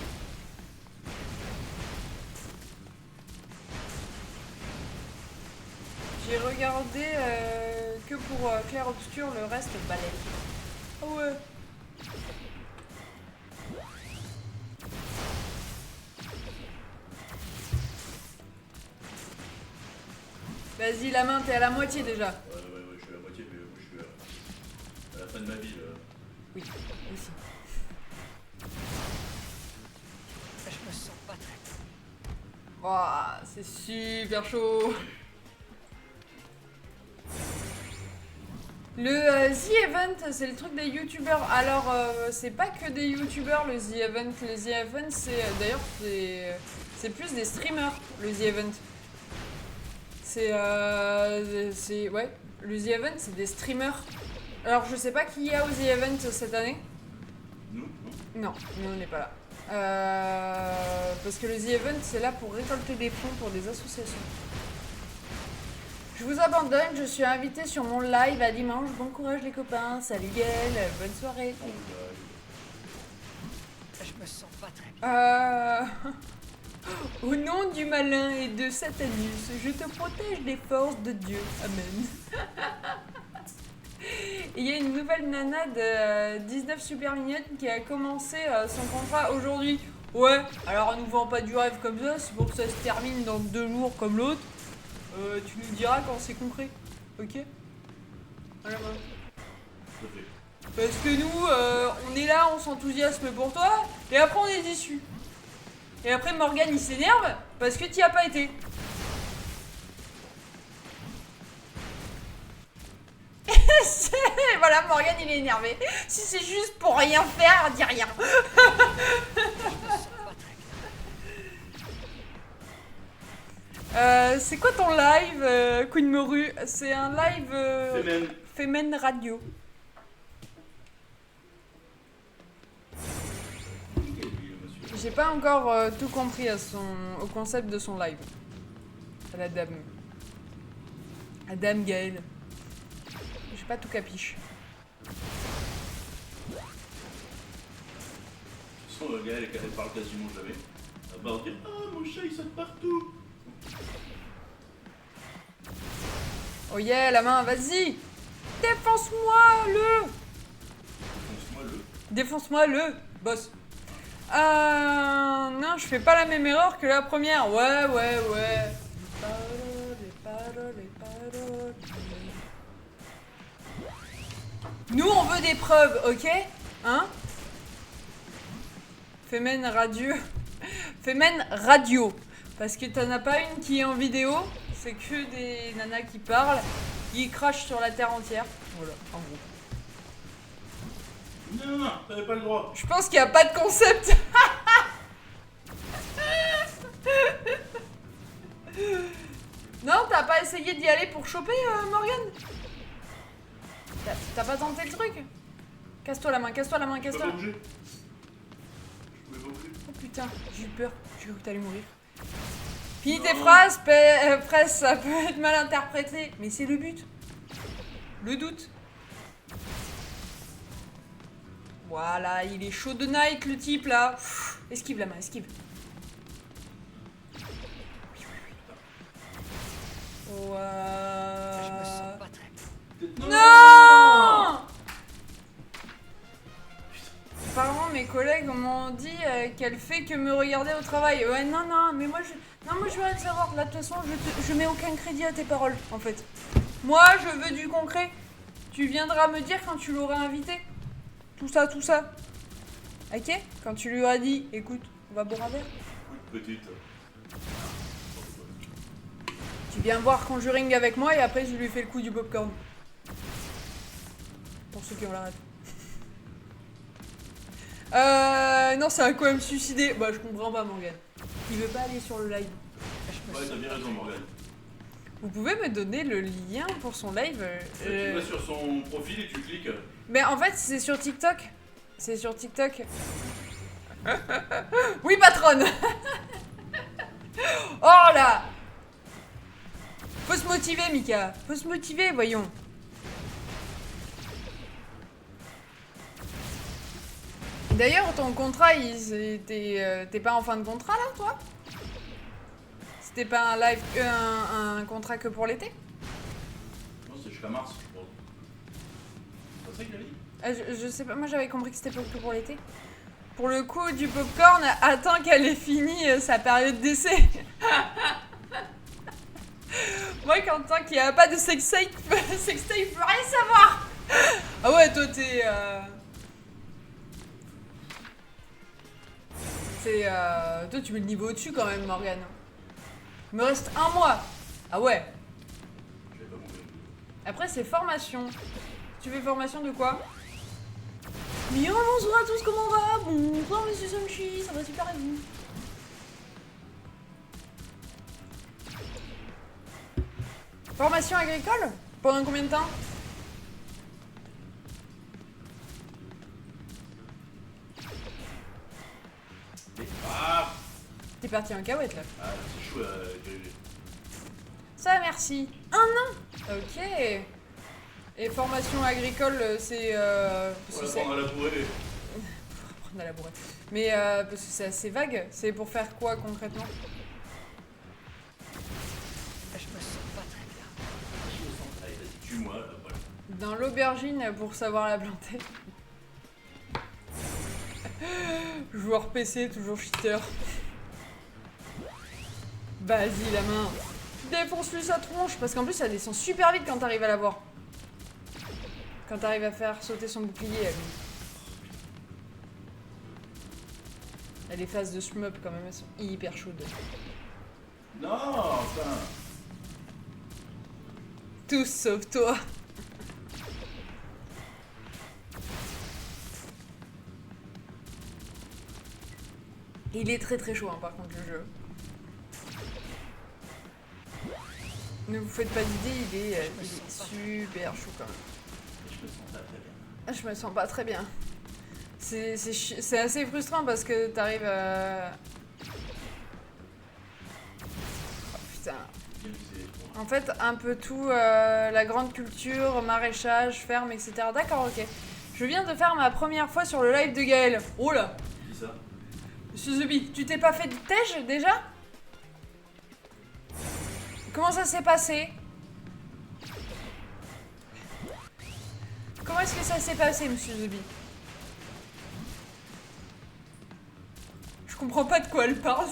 J'ai regardé que pour Clair Obscur, le reste balèze. Ah ouais. Vas-y, la main, t'es à la moitié déjà. Ouais, je suis à la moitié, mais moi je suis à la fin de ma vie là. Oui, aussi. Je me sens pas très... Ouah, c'est super chaud. Le The Event, c'est le truc des youtubeurs. Alors, c'est pas que des youtubeurs le The Event. Le The Event, c'est d'ailleurs c'est plus des streamers. Le The Event. C'est ouais. Le The Event, c'est des streamers. Alors, je sais pas qui y a au The Event cette année. Nous, Non, nous on n'est pas là. Parce que le The Event, c'est là pour récolter des fonds pour des associations. Je vous abandonne, je suis invitée sur mon live à dimanche. Bon courage les copains, salut Gaël, bonne soirée. Je me sens pas très bien. Au nom du malin et de Satanus, je te protège des forces de Dieu. Amen. Il y a une nouvelle nana de 19 super mignonne qui a commencé son contrat aujourd'hui. Ouais, alors on nous vend pas du rêve comme ça, c'est pour que ça se termine dans 2 jours comme l'autre. Tu nous diras quand c'est concret, ok? Voilà, voilà. tout à fait. Parce que nous, on est là, on s'enthousiasme pour toi, et après on est déçus. Et après Morgane il s'énerve parce que t'y as pas été. Voilà, Morgane il est énervé. Si c'est juste pour rien faire, dis rien. C'est quoi ton live, Queen Moru? C'est un live Femen Radio. J'ai pas encore tout compris au concept de son live. À la dame. À Dame Gaëlle. J'ai pas tout capiche. De toute façon, le gars, elle parle quasiment jamais. Elle va dire: ah, mon chat il saute partout. Oh yeah, la main, vas-y! Défonce-moi-le! Défonce-moi-le, boss. Non, je fais pas la même erreur que la première. Ouais. Les paroles. Nous, on veut des preuves, ok? Hein? Femen Radio. Femen Radio. Parce que t'en as pas une qui est en vidéo. C'est que des nanas qui parlent. Ils crachent sur la terre entière. Voilà, en gros. Non, t'avais pas le droit. Je pense qu'il n'y a pas de concept. Non, t'as pas essayé d'y aller pour choper, Morgane? T'as pas tenté le truc? Casse-toi la main, casse-toi la main, Je peux casse-toi. pas bouger. Je pouvais pas bouger. Oh putain, j'ai eu peur. J'ai cru que t'allais mourir. Finis tes phrases, presse, ça peut être mal interprété. Mais c'est le but. Le doute. Voilà, il est chaud de night le type là. Esquive la main, esquive. Je me sens pas très bien. Non! Apparemment mes collègues m'ont dit qu'elle fait que me regarder au travail. Ouais, non, mais moi je veux rien savoir. Là de toute façon je mets aucun crédit à tes paroles en fait. Moi je veux du concret. Tu viendras me dire quand tu l'auras invité. Tout ça. Ok? Quand tu lui auras dit, écoute, on va boire un verre. Petite. Tu viens voir Conjuring avec moi et après je lui fais le coup du popcorn. Pour ceux qui ont la rêve. Non, c'est un quoi me suicider. Bah, je comprends pas, Morgane. Il veut pas aller sur le live. Ouais, t'as bien raison, Morgane. Vous pouvez me donner le lien pour son live Tu vas sur son profil et tu cliques. Mais en fait, c'est sur TikTok. C'est sur TikTok. Oui, patronne. Oh là. Faut se motiver, Mika. Faut se motiver, voyons. D'ailleurs, ton contrat, t'es pas en fin de contrat là, toi? C'était pas un live, un contrat que pour l'été? jusqu'à mars, je crois. C'est ça qu'il a dit? Je sais pas, moi j'avais compris que c'était que pour l'été. Pour le coup, du popcorn attend qu'elle ait fini sa période d'essai. Moi, Quentin, qui a pas de sextape, peut rien savoir. Ah ouais, toi t'es... Toi tu mets le niveau au-dessus quand même, Morgane. Il me reste 1 mois. Ah ouais. Je vais pas mourir. Après, c'est formation. Tu fais formation de quoi? Bien, bonsoir à tous, comment on va? Bonsoir, monsieur Sonchi, ça va super et vous? Formation agricole? Pendant combien de temps? Ah, T'es parti en cahuète là. ah c'est chaud diriger. Ça, merci. Un an. Ok. Et formation agricole, c'est... parce que On va c'est- prendre à la bourrée. Prendre à la bourrette. Mais parce que c'est assez vague. C'est pour faire quoi concrètement? Je me sens pas très bien. Allez, vas-y, tue-moi, là, voilà. Dans l'aubergine pour savoir la planter. Joueur PC, toujours cheater. Vas-y, la main. Défonce-lui sa tronche. Parce qu'en plus, ça descend super vite quand t'arrives à la voir. Quand t'arrives à faire sauter son bouclier, elle. Et les phases de shmup, quand même, elles sont hyper chaudes. Non, enfin. Tous sauf toi. Il est très très chaud, hein, par contre, le jeu. Ne vous faites pas d'idée, il est super chaud quand même. Je me sens pas très bien. Je me sens pas très bien. C'est assez frustrant parce que t'arrives à... Oh, putain. Bien visé les trois. En fait, un peu tout, la grande culture, maraîchage, ferme, etc. D'accord, ok. Je viens de faire ma première fois sur le live de Gaël. Oh là! Qui ça? Monsieur Zubi, tu t'es pas fait de tège déjà? Comment ça s'est passé? Comment est-ce que ça s'est passé, monsieur Zubi? Je comprends pas de quoi elle parle.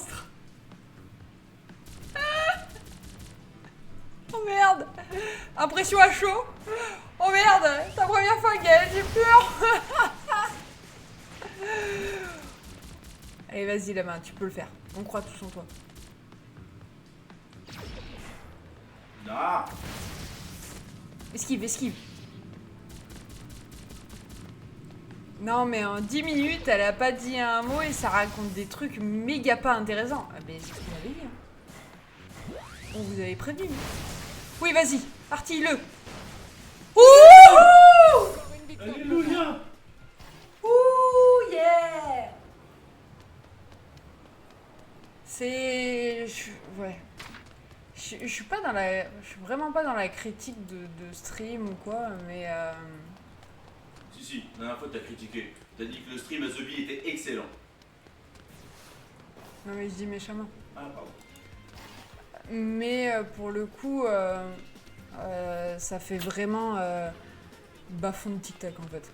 Oh merde! Impression à chaud! Oh merde! Ta première fois, Gaël, j'ai peur! Allez, vas-y, la main, tu peux le faire. On croit tous en toi. Ah, Esquive, esquive. Non, mais en 10 minutes, elle a pas dit un mot et ça raconte des trucs méga pas intéressants. Ah, mais c'est ce qu'on avait dit. Hein. On vous avait prévenu. Oui, vas-y, artille-le. Ouh! alléluia. Ouh, yeah! C'est... Ouais. Je suis pas dans la... Je suis vraiment pas dans la critique de stream ou quoi, mais... Si, la dernière fois t'as critiqué. T'as dit que le stream à The Bee était excellent. Non mais je dis méchamment. Ah, pardon. Mais pour le coup, ça fait vraiment bas-fond de TikTok en fait.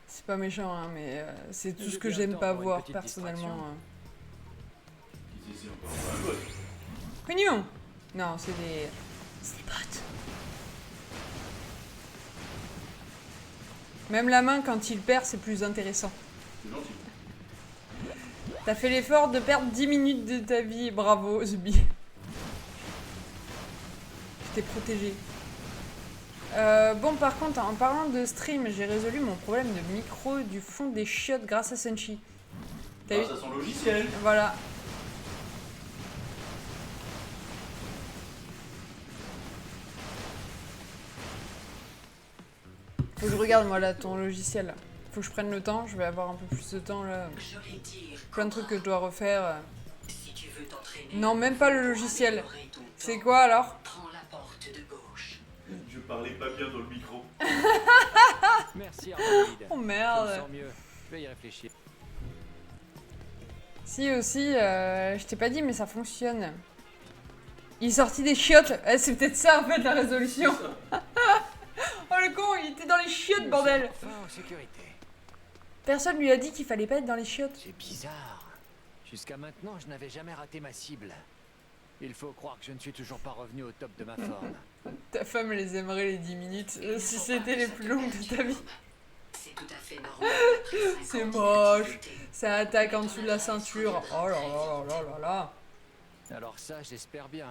C'est pas méchant, hein, mais c'est tout ce que j'aime pas voir personnellement. Qui c'est encore un bot? Pognon! Non, c'est des bots. Même la main, quand il perd, c'est plus intéressant. C'est gentil. T'as fait l'effort de perdre 10 minutes de ta vie, bravo, Zubi. Je t'ai protégé. Bon, par contre, en parlant de stream, j'ai résolu mon problème de micro du fond des chiottes grâce à Senshi. T'as Grâce à son logiciel. Voilà. Faut que je regarde, moi, là, ton logiciel. Là. Faut que je prenne le temps, je vais avoir un peu plus de temps, là. Je vais dire. Plein de trucs que je dois refaire. Si tu veux t'entraîner. Non, même pas le pour logiciel. améliorer ton C'est temps, quoi, alors? Prends la porte de gauche. Je parlais pas bien dans le micro. Merci, Arnold. Oh Je me merde. sens mieux. Je vais y réfléchir. Si, aussi, je t'ai pas dit, mais ça fonctionne. Il est sorti des chiottes. C'est peut-être ça en fait la résolution. Oh le con, il était dans les chiottes, bordel. Enfin, en sécurité. Personne lui a dit qu'il fallait pas être dans les chiottes. C'est bizarre. Jusqu'à maintenant, je n'avais jamais raté ma cible. Il faut croire que je ne suis toujours pas revenu au top de ma forme. Ta femme les aimerait les 10 minutes si c'était les plus longues de ta vie. C'est tout à fait normal. après 5 C'est ans moche. d'inactivité. Ça attaque en dessous de la ceinture. Oh là là là là là. Alors ça, j'espère bien.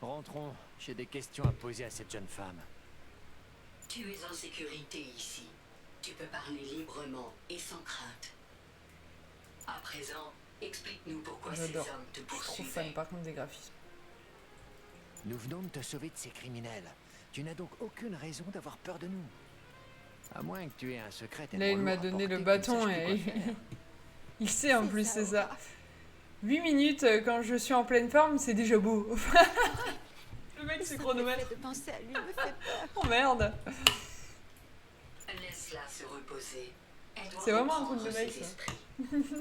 Rentrons. J'ai des questions à poser à cette jeune femme. Tu es en sécurité ici. Tu peux parler librement et sans crainte. À présent, explique-nous pourquoi ces J'adore. hommes te Je suis trop fan poursuivaient. par contre des graphismes. Nous venons de te sauver de ces criminels. Tu n'as donc aucune raison d'avoir peur de nous. À moins que tu aies un secret. Là, il m'a donné le bâton et il sait en plus, c'est ça. 8 minutes quand je suis en pleine forme, c'est déjà beau. Le mec, c'est chronomètre. De penser à lui me fait peur. Oh merde. Laisse-la se reposer. Elle doit C'est vraiment un reprendre truc de mec, ses ça. esprits.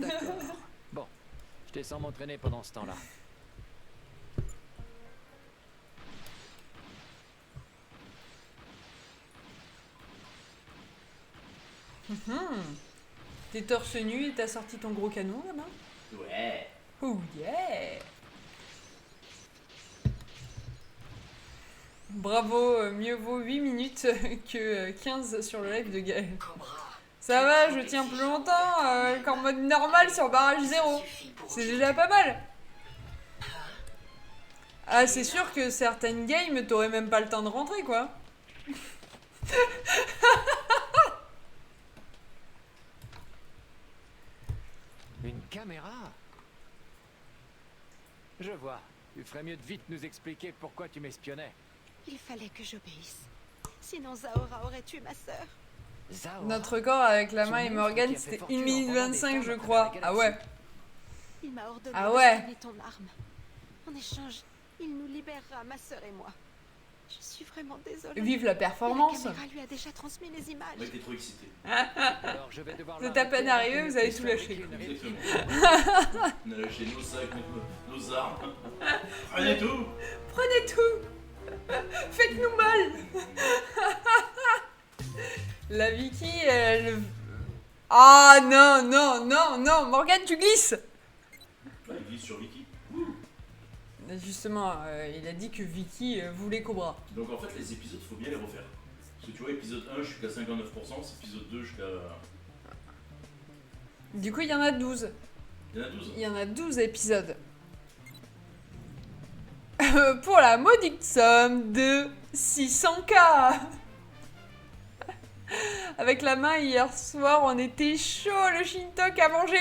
D'accord. Bon, je descends m'entraîner pendant ce temps-là. T'es torse nu et t'as sorti ton gros canon là-bas. Ouais. Oh yeah. Bravo, mieux vaut 8 minutes que 15 sur le live de Gaël. Cobra, Ça va, je tiens plus longtemps qu'en mode normal sur barrage 0. suffit pour C'est aujourd'hui. déjà pas mal. Ah, c'est sûr que certaines games, t'aurais même pas le temps de rentrer, quoi. Une caméra? Je vois. Tu ferais mieux de vite nous expliquer pourquoi tu m'espionnais. Il fallait que j'obéisse. Sinon Zahora aurait tué ma sœur. Zahora? Notre corps avec la Ce main et monstre Morgane, qui a fait c'était fortune 1 minute en vendant des 25, femmes je à crois. travers la Ah ouais. galaxie. Il m'a ordonné Ah de ouais. soigner ton arme. En échange, il nous libérera, ma sœur et moi. Je suis vraiment désolée. Vive la Mais performance. la caméra lui a déjà transmis les images. Le mec est trop excité. Alors je vais devoir Vous êtes à l'arrêter peine avant arrivé, qu'il ne vous avez puisse tout lâché. fabriquer une réplique. Exactement. On a lâché nos sacs, nos armes. Prenez tout. Prenez tout. Faites-nous mal. La Vicky, elle... Ah non, non, non, non. Morgane, tu glisses. Bah, il glisse sur Vicky. Justement, il a dit que Vicky voulait Cobra. Donc en fait, les épisodes, faut bien les refaire. Parce que tu vois, épisode 1, je suis qu'à 59%, épisode 2, je suis qu'à. Du coup, il y en a 12. Il y en a 12. Il y en a 12 épisodes. Pour la maudite somme de 600K. Avec la main, hier soir, on était chaud, le Shintok a mangé.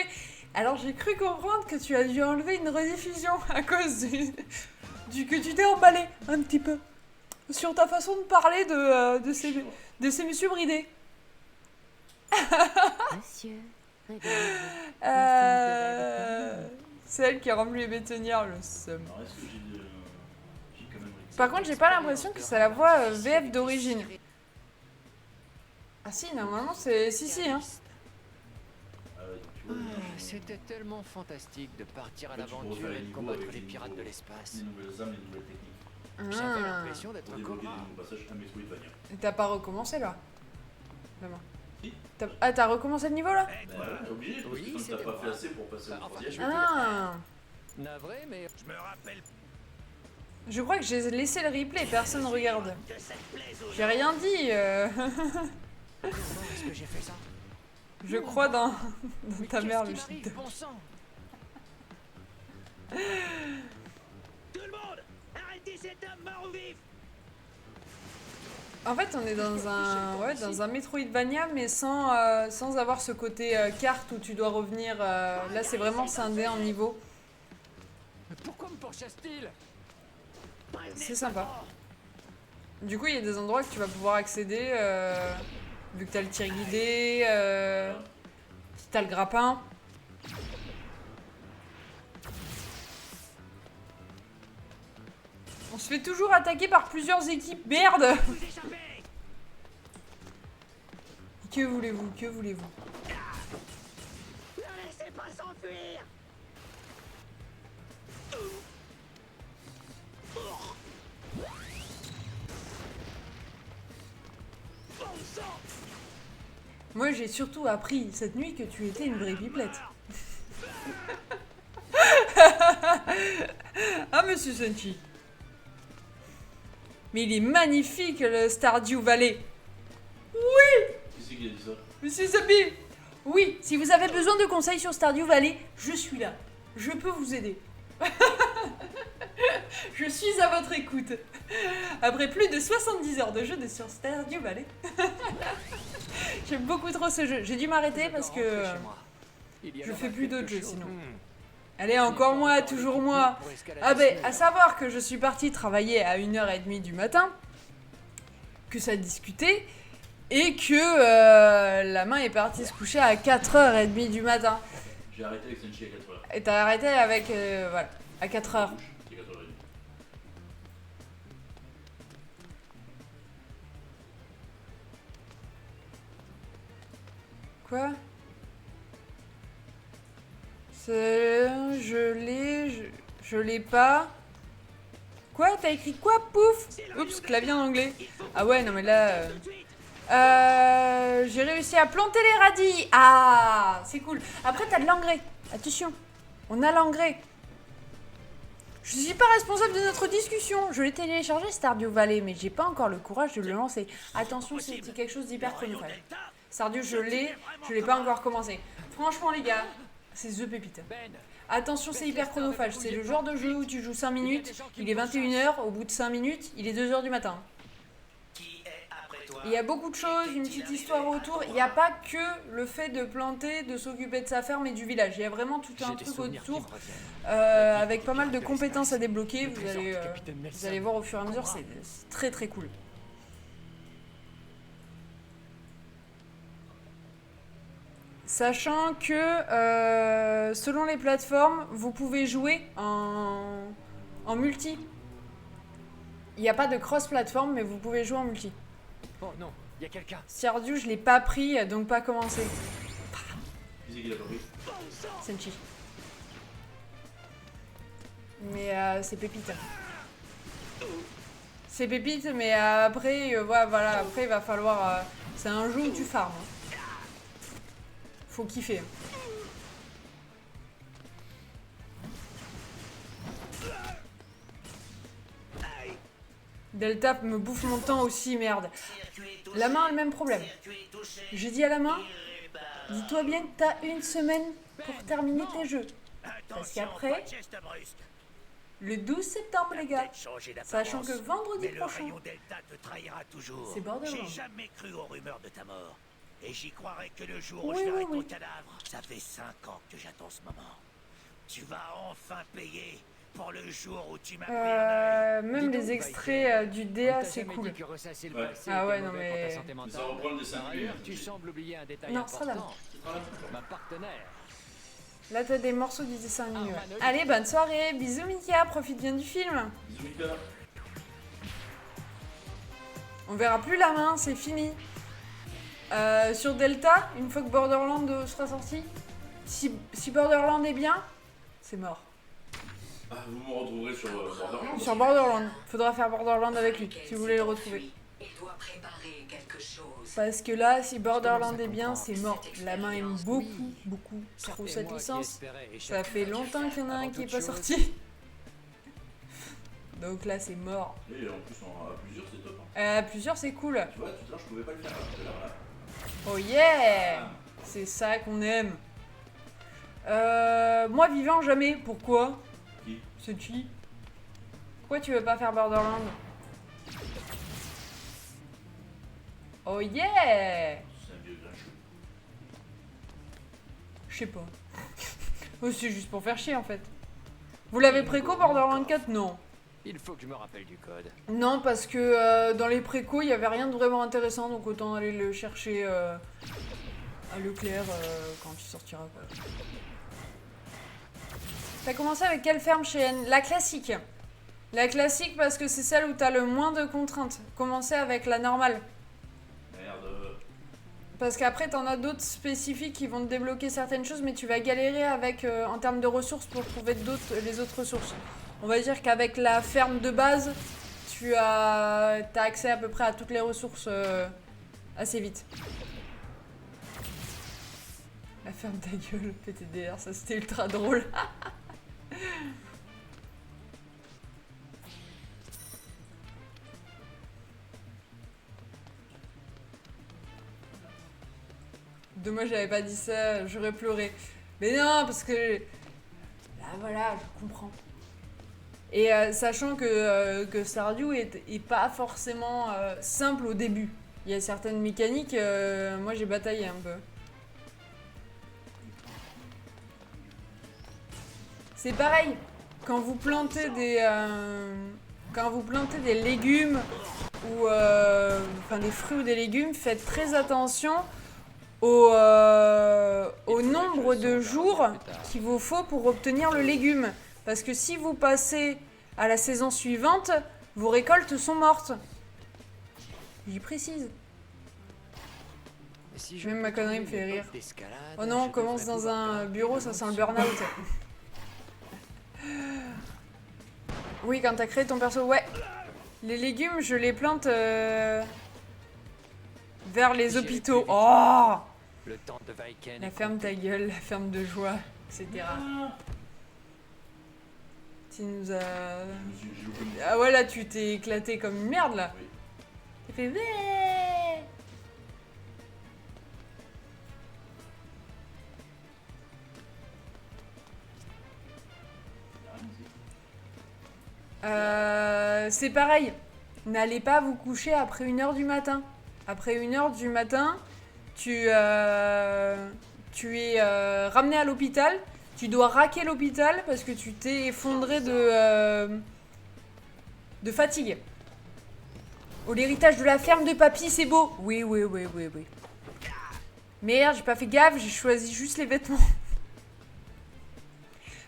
Alors j'ai cru comprendre que tu as dû enlever une rediffusion à cause du que tu t'es emballé un petit peu. Sur ta façon de parler de ces messieurs bridés. Monsieur, réveillez-vous. C'est elle qui a rempli les bétonnières, le seum. Alors est-ce que j'ai quand même. Par contre, j'ai pas l'impression que c'est la voix VF d'origine. Ah si, normalement c'est... Si, hein. Ah ouais, donc tu vois. C'était tellement fantastique de partir à Mais tu peux l'aventure refaire et les de niveaux combattre avec les les pirates niveaux. de l'espace. Les nouvelles armes, les nouvelles techniques. J'avais Ah. l'impression d'être Pour un débloquer cobra. des nouveaux passages à Metroidvania. Et t'as pas recommencé là Vraiment. Si. Ah, t'as recommencé le niveau là Bah ouais, t'es obligé, parce Oui, que tant que c'était t'as pas fait moi. assez pour passer au Enfin, troisième. je veux dire, Ah. navré, mais Je me rappelle Je crois que j'ai laissé le replay, personne regarde. de cette plaise aux J'ai rien dit. comment est-ce que j'ai fait ça? Je crois dans Mais ta qu'est-ce mère, qui le m'arrive, shit. bon sang? Tout le monde, arrêtez cet homme mort ou vif. En fait, on est dans un Metroidvania, mais sans avoir ce côté carte où tu dois revenir. Là, c'est vraiment scindé en niveau. Mais pourquoi me pourchasse-t-il? C'est sympa. Du coup, il y a des endroits que tu vas pouvoir accéder, vu que t'as le tir guidé, t'as le grappin. On se fait toujours attaquer par plusieurs équipes, merde! Vous échappez. Que voulez-vous? Que voulez-vous? Ne laissez pas s'enfuir. Moi, j'ai surtout appris cette nuit que tu étais une vraie pipelette. Ah, monsieur Senshi. Mais il est magnifique, le Stardew Valley. Oui! Qui c'est qui a dit ça? Monsieur Sabi. Oui, si vous avez besoin de conseils sur Stardew Valley, je suis là. Je peux vous aider. Je suis à votre écoute. Après plus de 70 heures de jeu sur Stardew Valley. J'aime beaucoup trop ce jeu. J'ai dû m'arrêter parce que je fais plus d'autres jeux sinon. Allez, encore moi, toujours moi. Ah ben, à savoir que je suis partie travailler à 1h30 du matin, que ça discutait, et que la main est partie se coucher à 4h30 du matin. J'ai arrêté avec Senshi à 4h. Et t'as arrêté avec, voilà, à 4h. C'est 4h30. Quoi? Je l'ai pas. Quoi? T'as écrit quoi? Pouf! Oups, clavier en anglais. Ah ouais, non mais là... j'ai réussi à planter les radis. Ah, c'est cool. Après, t'as de l'engrais. Attention, on a l'engrais. Je suis pas responsable de notre discussion. Je l'ai téléchargé Stardew Valley, mais j'ai pas encore le courage de le lancer. Attention, c'est quelque chose d'hyper chronophage. Stardew, je l'ai pas encore commencé. Franchement, les gars, c'est The Pépite. Attention, c'est hyper chronophage. C'est le genre de jeu où tu joues 5 minutes, il est 21h, au bout de 5 minutes, il est 2h du matin. Il y a beaucoup de choses, une petite histoire autour. Il n'y a pas que le fait de planter, de s'occuper de sa ferme et du village. Il y a vraiment tout un truc autour avec pas mal de compétences à débloquer. Vous allez voir au fur et à mesure, c'est très très cool. Sachant que selon les plateformes, vous pouvez jouer en multi. Il n'y a pas de cross-plateforme, mais vous pouvez jouer en multi. Oh non, il y a quelqu'un. Stardew, je l'ai pas pris, donc pas commencé. Qui c'est qui l'a pas pris? Senshi. Mais c'est pépite. C'est pépite, mais après, voilà, après il va falloir... c'est un jeu où tu farmes. Hein. Faut kiffer. Delta me bouffe mon temps aussi, merde. La main a le même problème. J'ai dit à la main, dis-toi bien que t'as une semaine pour terminer tes jeux. Parce qu'après, le 12 septembre, les gars, sachant que vendredi prochain, c'est Borderlands. J'ai jamais cru aux rumeurs de ta mort. Et j'y croirais que le jour où Oui, je verrai oui, ton cadavre. Ça fait 5 ans que j'attends ce moment. Tu vas enfin payer pour le jour où tu m'as pris un œil. Même les extraits du DA, c'est cool. Ouais. Ah ouais, non mais... Ça reprend le dessin animé. Tu sembles oublier un détail Non, ça va. important. Pour ma partenaire. Là, t'as des morceaux du dessin animé. Ouais. Allez, bonne soirée. Bisous, Mika. Profite bien du film. Bisous, Mika. On verra plus la main, c'est fini. Sur Delta, une fois que Borderlands sera sorti, si Borderlands est bien, c'est mort. Ah, vous me retrouverez sur Borderlands. Sur Borderlands. Faudra faire Borderlands avec lui, si vous voulez le retrouver. Il doit préparer quelque chose. Parce que là, si Borderlands est bien, c'est mort. La main aime beaucoup trop cette licence. Ça fait longtemps qu'il y en a un qui est pas sorti. Donc là, c'est mort. Et en plus, à plusieurs, c'est top. À plusieurs, c'est cool. Tu vois, tout à l'heure, je pouvais pas le faire. Là. Oh yeah! C'est ça qu'on aime. Moi, vivant, jamais. Pourquoi? Qui? C'est qui? Pourquoi tu veux pas faire Borderlands? Oh yeah! C'est un vieux grincheux. Je sais pas. Oh, c'est juste pour faire chier en fait. Vous l'avez préco Borderlands 4? Non. Il faut que je me rappelle du code. Non, parce que dans les précos, il y avait rien de vraiment intéressant, donc autant aller le chercher à Leclerc quand il sortira. Quoi. T'as commencé avec quelle ferme chez N? La classique. La classique parce que c'est celle où t'as le moins de contraintes. Commencez avec la normale. Merde. Parce qu'après, t'en as d'autres spécifiques qui vont te débloquer certaines choses, mais tu vas galérer avec en termes de ressources pour trouver les autres ressources. On va dire qu'avec la ferme de base, t'as accès à peu près à toutes les ressources assez vite. La ferme ta gueule, PTDR, ça c'était ultra drôle. Dommage j'avais pas dit ça, j'aurais pleuré. Mais non, parce que... Là voilà, je comprends. Et sachant que Stardew est pas forcément simple au début. Il y a certaines mécaniques, moi j'ai bataillé un peu. C'est pareil, quand vous plantez des légumes ou enfin des fruits ou des légumes, faites très attention au nombre de jours qu'il vous faut pour obtenir le légume. Parce que si vous passez à la saison suivante, vos récoltes sont mortes. J'y précise. Si Même ma connerie me fait peux rire. d'escalade, Oh non, on je commence devrais dans pouvoir un grimper bureau, le ça long sent le de ce burn-out. Oui, quand t'as créé ton perso, ouais. Les légumes, je les plante vers les J'irai hôpitaux. plus vite. Oh! Le temps de Viken La est ferme ta compté. gueule, la ferme de joie, etc. Tu nous as... J'ai loupé mon... Ah ouais, là, tu t'es éclaté comme une merde, là. Oui. T'as fait... Ouais. C'est pareil. N'allez pas vous coucher après 1h du matin. Après 1h du matin, tu es ramené à l'hôpital. Tu dois raquer l'hôpital parce que tu t'es effondré de fatigue. Oh, l'héritage de la ferme de papy, c'est beau. Oui, oui, oui, oui, oui. Merde, j'ai pas fait gaffe, j'ai choisi juste les vêtements.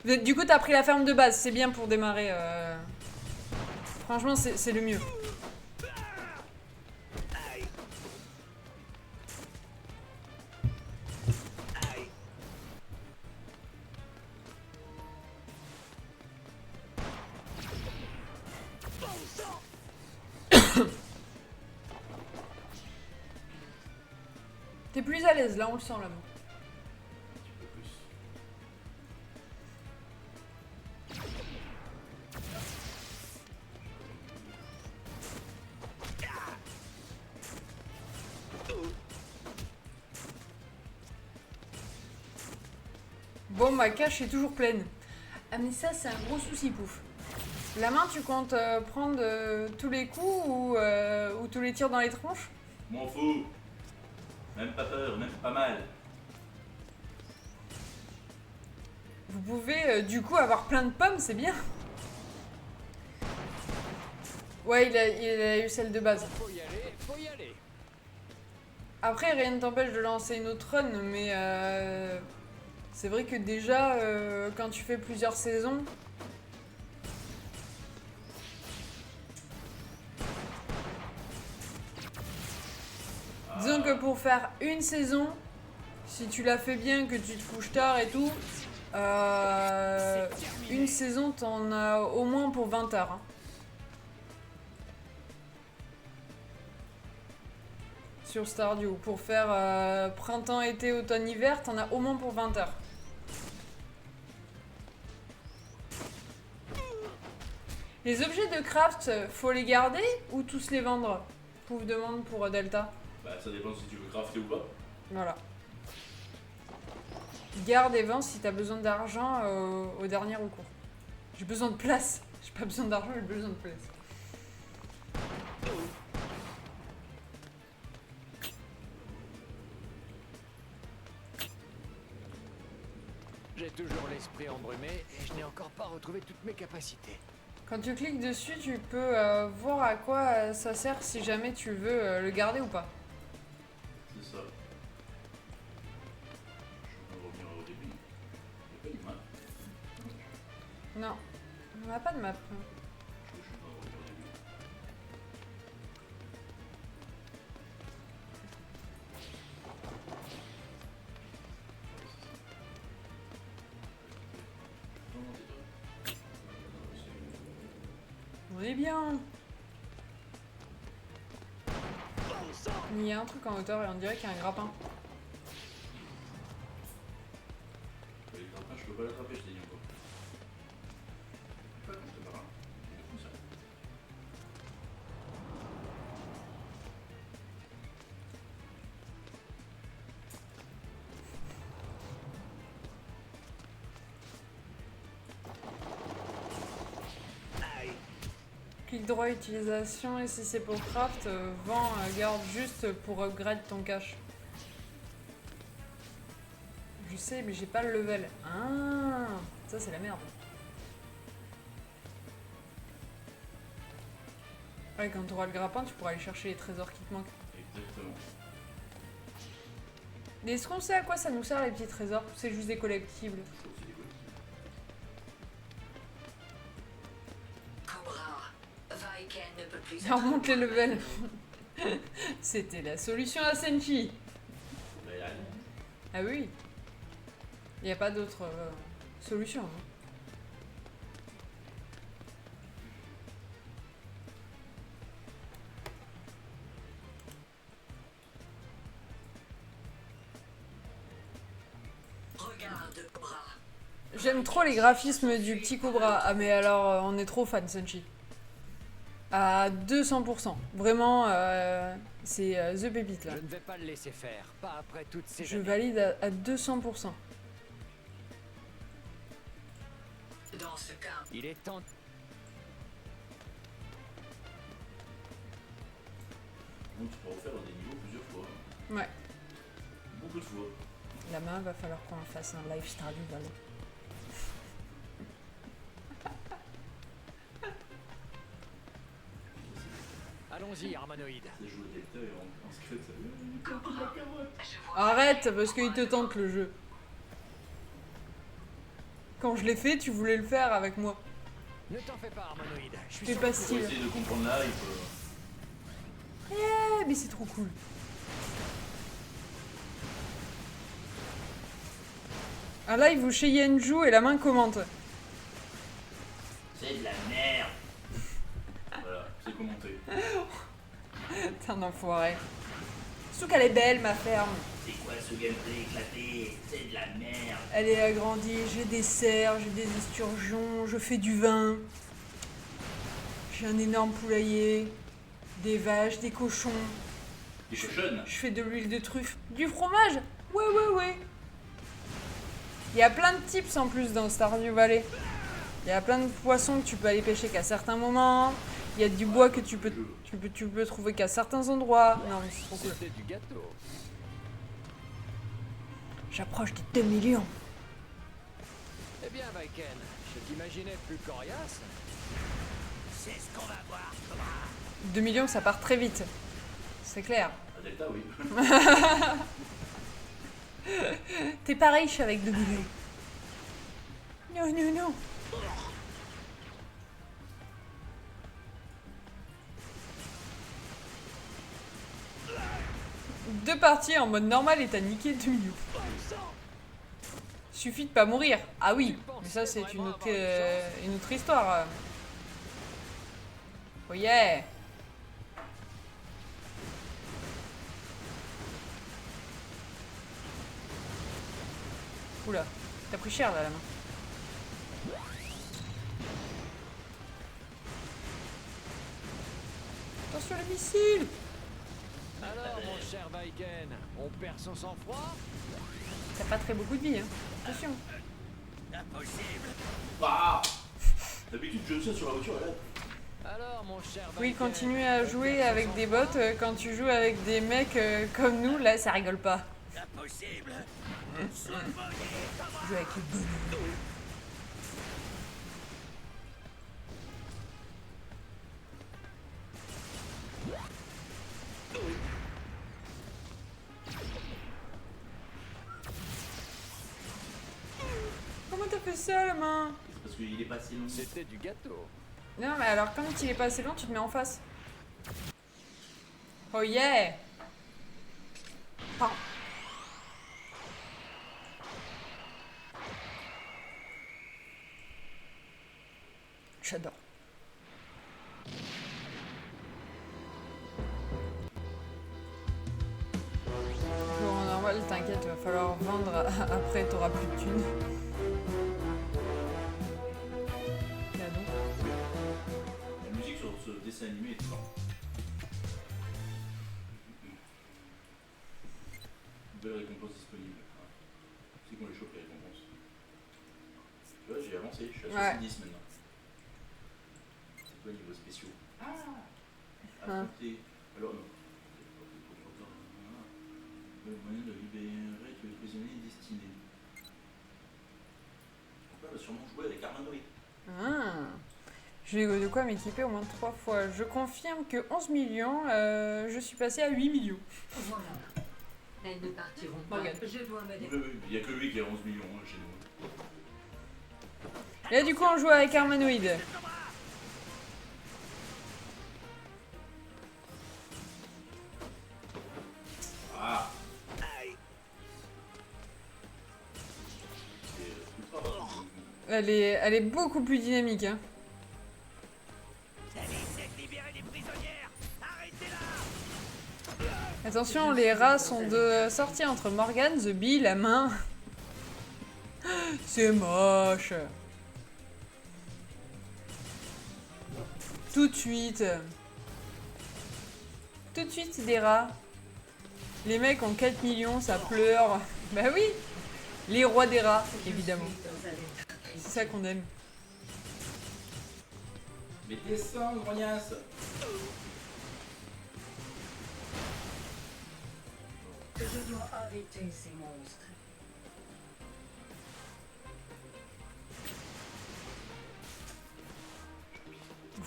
Du coup, t'as pris la ferme de base, c'est bien pour démarrer. Franchement, c'est le mieux. T'es plus à l'aise, là, on le sent, là-bas. Un petit peu plus. Bon, ma cache est toujours pleine. Ah, mais ça, c'est un gros souci, Pouf. La main, tu comptes prendre tous les coups ou tous les tirs dans les tronches? M'en fous. Même pas peur, même pas mal. Vous pouvez, du coup, avoir plein de pommes, c'est bien. Ouais, il a eu celle de base. Faut y aller, faut y aller. Après, rien ne t'empêche de lancer une autre run, mais c'est vrai que déjà, quand tu fais plusieurs saisons... Disons que pour faire une saison, si tu la fais bien, que tu te couches tard et tout, une saison, t'en as au moins pour 20 heures. Hein. Sur Stardew. Pour faire printemps, été, automne, hiver, t'en as au moins pour 20 heures. Les objets de craft, faut les garder ou tous les vendre? Pouf demande pour Delta. Bah ça dépend si tu veux crafter ou pas. Voilà. Garde et vends si t'as besoin d'argent au dernier recours. J'ai besoin de place. J'ai pas besoin d'argent, j'ai besoin de place. J'ai toujours l'esprit embrumé et je n'ai encore pas retrouvé toutes mes capacités. Quand tu cliques dessus, tu peux voir à quoi ça sert si jamais tu veux le garder ou pas. C'est ça. Je vais revenir au début. Il n'y a pas de map. Non, on n'a pas de map. Je suis pas revenir au début. Non, non, c'est toi. On est bien. Il y a un truc en hauteur et on dirait qu'il y a un grappin. Les grappins, je peux pas l'attraper, je t'ai dit encore. Pas quand t'es marin. Comme ça. Clic droit utilisation et si c'est pour craft, vent garde juste pour upgrade ton cache. Je sais mais j'ai pas le level. Ah, ça c'est la merde. Ouais, quand tu auras le grappin, tu pourras aller chercher les trésors qui te manquent. Exactement. Mais est-ce qu'on sait à quoi ça nous sert les petits trésors? C'est juste des collectibles. Je trouve que c'est des collectibles. Cobra, Vaiken ne peut plus Ça remonte les levels. C'était la solution à Senshi. Bah, y a rien. Ah oui. Il n'y a pas d'autre solution. Hein. Regarde, Cobra. J'aime trop les graphismes du petit Cobra. Ah mais alors on est trop fan Senshi. À 200%. Vraiment, c'est The Pépite là. Je ne vais pas le laisser faire, pas après toutes ces Je années. valide à 200%. Dans ce cas, Il est temps. Donc tu peux refaire des niveaux plusieurs fois. Ouais. Beaucoup de fois. La main, va falloir qu'on fasse un live Stardew Valley. Allons-y, Armanoïde. C'est jouer Delta et en secret, ça Cobra, je vois Arrête, parce qu'il te tente le jeu. Quand je l'ai fait, tu voulais le faire avec moi. Ne t'en fais pas, Armanoïde. Je suis Fais sûr pas que- Pour style. essayer de comprendre la hype. Eh, mais c'est trop cool. Un live où Cheyenne joue et la main commente. C'est de la merde. Voilà, c'est commenté. T'es un enfoiré. Surtout qu'elle est belle, ma ferme. C'est quoi ce gameplay éclaté? C'est de la merde. Elle est agrandie, j'ai des cerfs, j'ai des esturgeons, je fais du vin. J'ai un énorme poulailler, des vaches, des cochons. Des cochonnes. Je fais de l'huile de truffe. Du fromage? Ouais, ouais, ouais. Il y a plein de tips en plus dans Stardew Valley. Il y a plein de poissons que tu peux aller pêcher qu'à certains moments. Il y a du bois que tu peux trouver qu'à certains endroits. Non, mais c'est trop cool. C'était du gâteau. J'approche des 2 millions. Eh bien, Vaiken, je t'imaginais plus coriace. C'est ce qu'on va voir, Cobra. 2 millions, ça part très vite. C'est clair. À Delta, oui. T'es pareil, je suis avec 2 millions. Non, non, non. Deux parties en mode normal et t'as niqué 2 millions. Suffit de pas mourir. Ah oui, mais ça c'est une autre histoire. Oh yeah. Oula, t'as pris cher là la main. Attention les missiles. Alors, mon cher Vaiken, on perd son sang-froid? T'as pas très beaucoup de vie, hein. Attention. Impossible. Ah. D'habitude, je sais sur la voiture, elle. Alors, mon cher Oui, Vaiken, continuer à on jouer perd son avec des sang-froid? bots quand tu joues avec des mecs comme nous, là ça rigole pas. Impossible. Jouer avec les bonhommes. Comment t'as fait ça la main? C'est parce qu'il est pas si long. C'était du gâteau. Non mais alors quand il est pas assez long, tu te mets en face. Oh yeah. Pardon. J'adore. falloir vendre après, t'auras plus de thunes. Cadeau. La musique sur ce dessin animé est excellente. Belle récompense disponible. C'est qu'on les chope les récompenses. Tu vois, j'ai avancé, je suis à 70 maintenant. C'est quoi niveau spéciaux? Affronter. Alors non. Le moyen de libérer tous les prisonniers destinés. On va sûrement jouer avec Armanoid. Ah. J'ai de quoi m'équiper au moins 3 fois. Je confirme que 11 millions, je suis passé à 8 millions. Voilà. Elles ne partiront pas. Morgane. Je dois me Oui, il n'y a que lui qui a 11 millions chez nous. Et là, du coup, on joue avec Armanoid. Ah. C'est ultra rapide. Elle est beaucoup plus dynamique. Hein. Elle essaie de libérer les prisonnières. Arrêtez-la. Attention, les rats sont de sortie entre Morgane, The Bee, la main. C'est moche. Tout de suite. Tout de suite, c'est des rats. Les mecs ont 4 millions, ça pleure. Bah oui. Les rois des rats, évidemment. C'est ça qu'on aime. Mais descends, grognasse. Je dois arrêter ces monstres.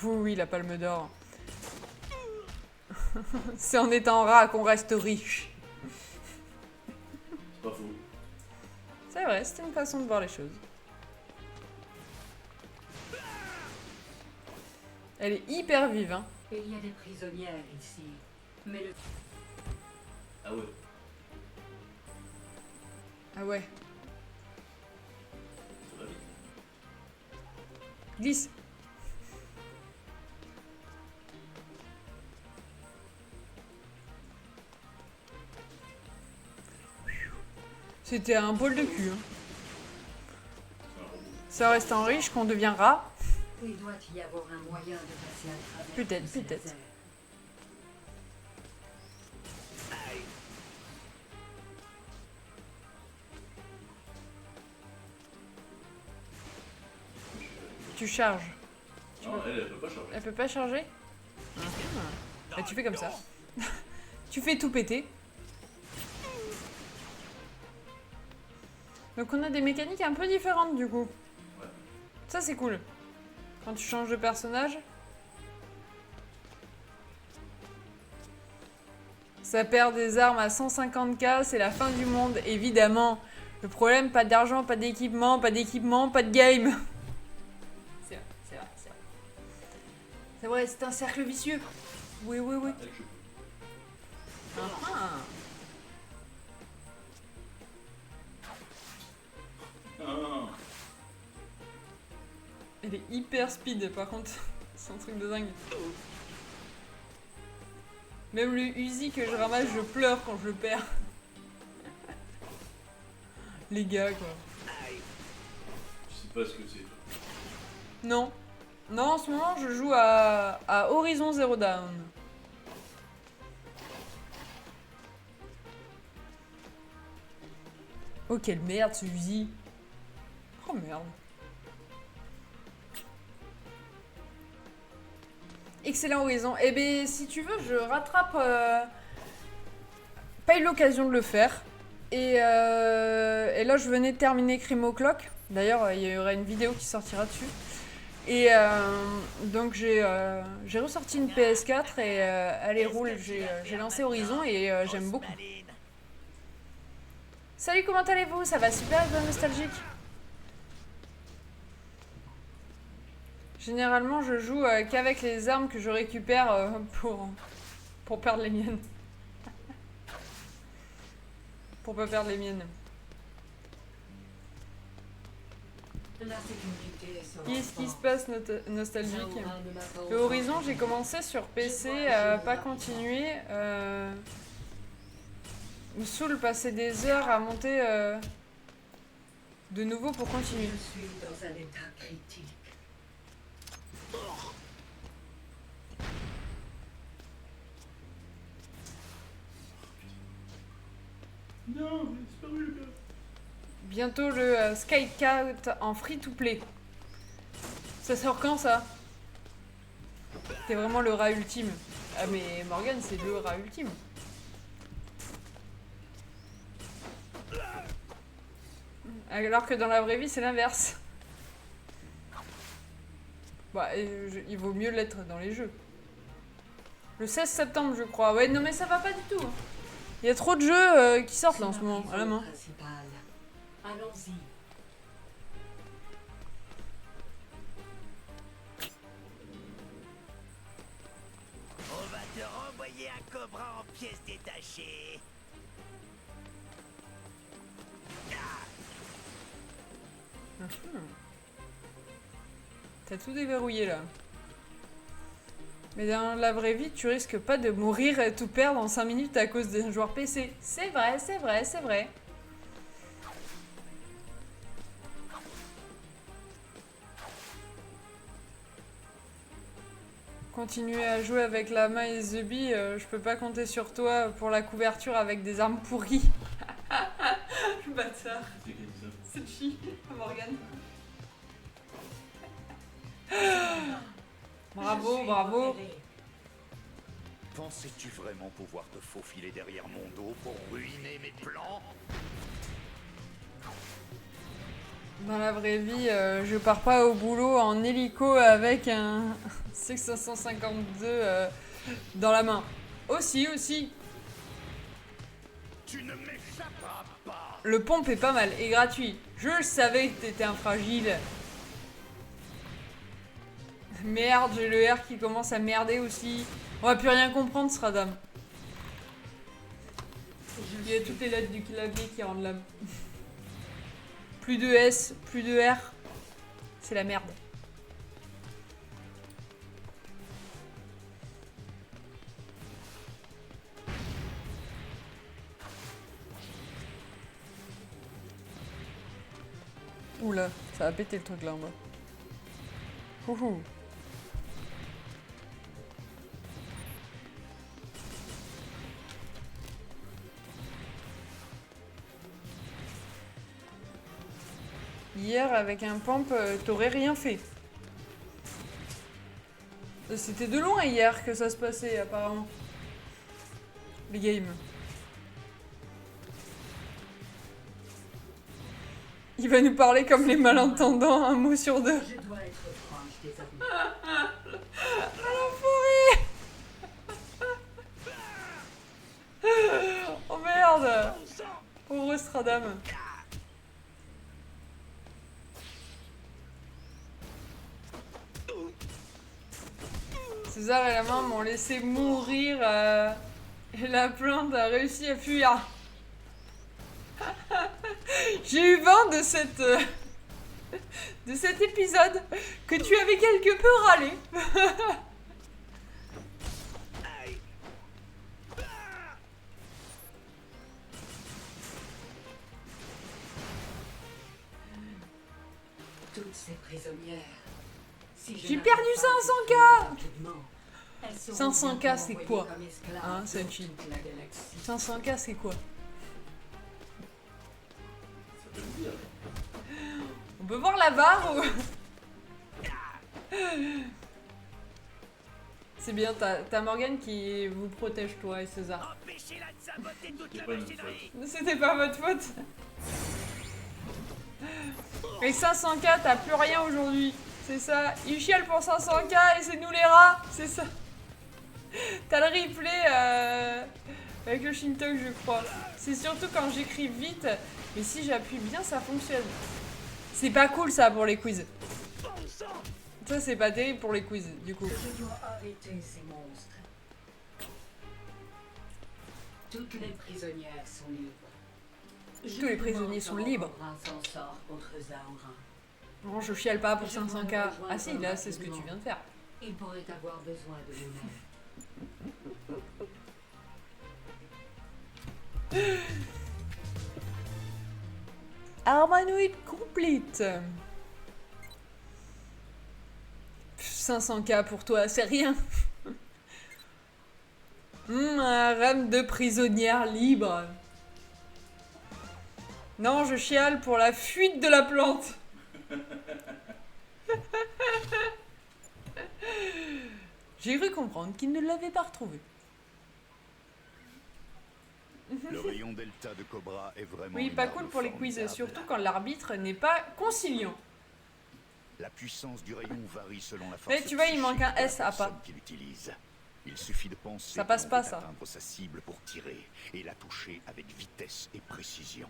Oui, la palme d'or. C'est en étant rat qu'on reste riche. C'est pas faux. C'est vrai, c'était une façon de voir les choses. Elle est hyper vive, hein. Il y a des prisonnières ici. Mais le Ah ouais. Ah ouais. Ça va vite. Glisse. C'était un bol de cul. Hein. C'est un robot. Ça reste en riche qu'on devient rat. il doit y avoir un moyen de passer à travers. Peut-être, tous ces peut-être. lasers. Tu charges. Non, elle peut pas charger. Elle peut pas charger. Bah, tu fais comme ça. Tu fais tout péter. Donc on a des mécaniques un peu différentes du coup. Ouais. Ça c'est cool. Quand tu changes de personnage. Ça perd des armes à 150K, c'est la fin du monde, évidemment. Le problème, pas d'argent, pas d'équipement, pas de game. C'est vrai, c'est vrai, c'est vrai. C'est vrai, c'est un cercle vicieux. Oui, oui, oui. Elle, je peux. Ah. Ah. Elle est hyper speed par contre. C'est un truc de dingue. Même le Uzi que je ramasse, je pleure quand je le perds. Les gars quoi. Je sais pas ce que c'est, toi. Non. Non, en ce moment je joue à Horizon Zero Dawn. Oh quelle merde ce Uzi. Oh merde. Excellent Horizon. Eh ben si tu veux, je rattrape. Pas eu l'occasion de le faire. Et là, je venais de terminer Crime O'Clock. D'ailleurs, il y aura une vidéo qui sortira dessus. Et donc j'ai ressorti une PS4 et allez roule. J'ai lancé Horizon et j'aime beaucoup. Salut, comment allez-vous? Ça va super, bien nostalgique. Généralement, je joue qu'avec les armes que je récupère pour perdre les miennes. Pour pas perdre les miennes. La sécurité sera Qu'est-ce qui se forte. passe nostalgique? Le Horizon, j'ai commencé sur PC, pas continué. me saoule passer des heures à monter de nouveau pour continuer. Je suis dans un état critique. Non, il a disparu le gars. Bientôt le Skycout en free-to-play. Ça sort quand ça? T'es vraiment le rat ultime. Ah mais Morgan c'est le rat ultime. Alors que dans la vraie vie c'est l'inverse. Bah il vaut mieux l'être dans les jeux. Le 16 septembre je crois. Ouais non mais ça va pas du tout. Il y a trop de jeux qui sortent là en ce moment à la main. Allons-y. On va te renvoyer un cobra en pièces détachées. T'as tout déverrouillé là. Mais dans la vraie vie, tu risques pas de mourir et tout perdre en 5 minutes à cause d'un joueur PC. C'est vrai, c'est vrai, c'est vrai. Continuer à jouer avec la main et The Bee, je peux pas compter sur toi pour la couverture avec des armes pourries. Bâtard. C'est qui a dit ça? C'est chi, Morgane. Bravo, bravo. Pensais-tu vraiment pouvoir te faufiler derrière mon dos pour ruiner mes plans? Dans la vraie vie, je pars pas au boulot en hélico avec un C552 dans la main. Aussi. Tu ne m'échapperas pas. Le pompe est pas mal et gratuit. Je le savais que t'étais un fragile. Merde, j'ai le R qui commence à merder aussi. On va plus rien comprendre, Sradam. Il y a toutes les lettres du clavier qui rendent l'âme. Plus de S, plus de R. C'est la merde. Oula, ça a pété le truc là en bas. Ouhou. Hier, avec un pompe, t'aurais rien fait. C'était de loin hier que ça se passait, apparemment. Les games. Il va nous parler comme les malentendants, un mot sur deux. Je dois être franche désormais. Oh merde! Pauvre Stradam. César et la main m'ont laissé mourir et la plante a réussi à fuir. J'ai eu vent de cet épisode que tu avais quelque peu râlé. Toutes ces prisonnières. Si je J'ai n'arrive perdu pas 500K. à les tuer rapidement, elles seront 500K, bientôt c'est envoyées quoi? comme esclaves Hein, dans Senshi. toute la galaxie. 500K, c'est quoi? Ça peut le dire. On peut voir la barre ou... C'est bien, t'as Morgane qui vous protège, toi et César. Empêchez-la de saboter toute C'est la pas une machinerie. C'était pas votre faute. Avec 500K, t'as plus rien aujourd'hui. C'est ça. Il chiale pour 500K et c'est nous les rats. C'est ça. T'as le replay avec le Shintok, je crois. C'est surtout quand j'écris vite. Mais si j'appuie bien, ça fonctionne. C'est pas cool ça pour les quiz. Ça, c'est pas terrible pour les quiz, du coup. Je dois arrêter ces monstres. Toutes les prisonnières sont libres. Tous les prisonniers sont libres. S'en sort contre Zaorin. Non, je chiale pas pour 500K. Ah si, là, c'est ce que tu viens de faire. Il pourrait avoir besoin de nous-mêmes. Armanoid complete. 500K pour toi, c'est rien. Un rame de prisonnière libre. Non, je chiale pour la fuite de la plante. J'ai cru comprendre qu'il ne l'avait pas retrouvé. Le rayon delta de Cobra est vraiment Oui, une pas arme cool pour les quiz, formidable. surtout quand l'arbitre n'est pas conciliant. La puissance du rayon varie selon la force. Mais tu vois, il manque un psychique de la S à pas. personne qui l'utilise. Il suffit de penser Ça passe qu'on pas, veut ça. atteindre sa cible pour tirer et la toucher avec vitesse et précision.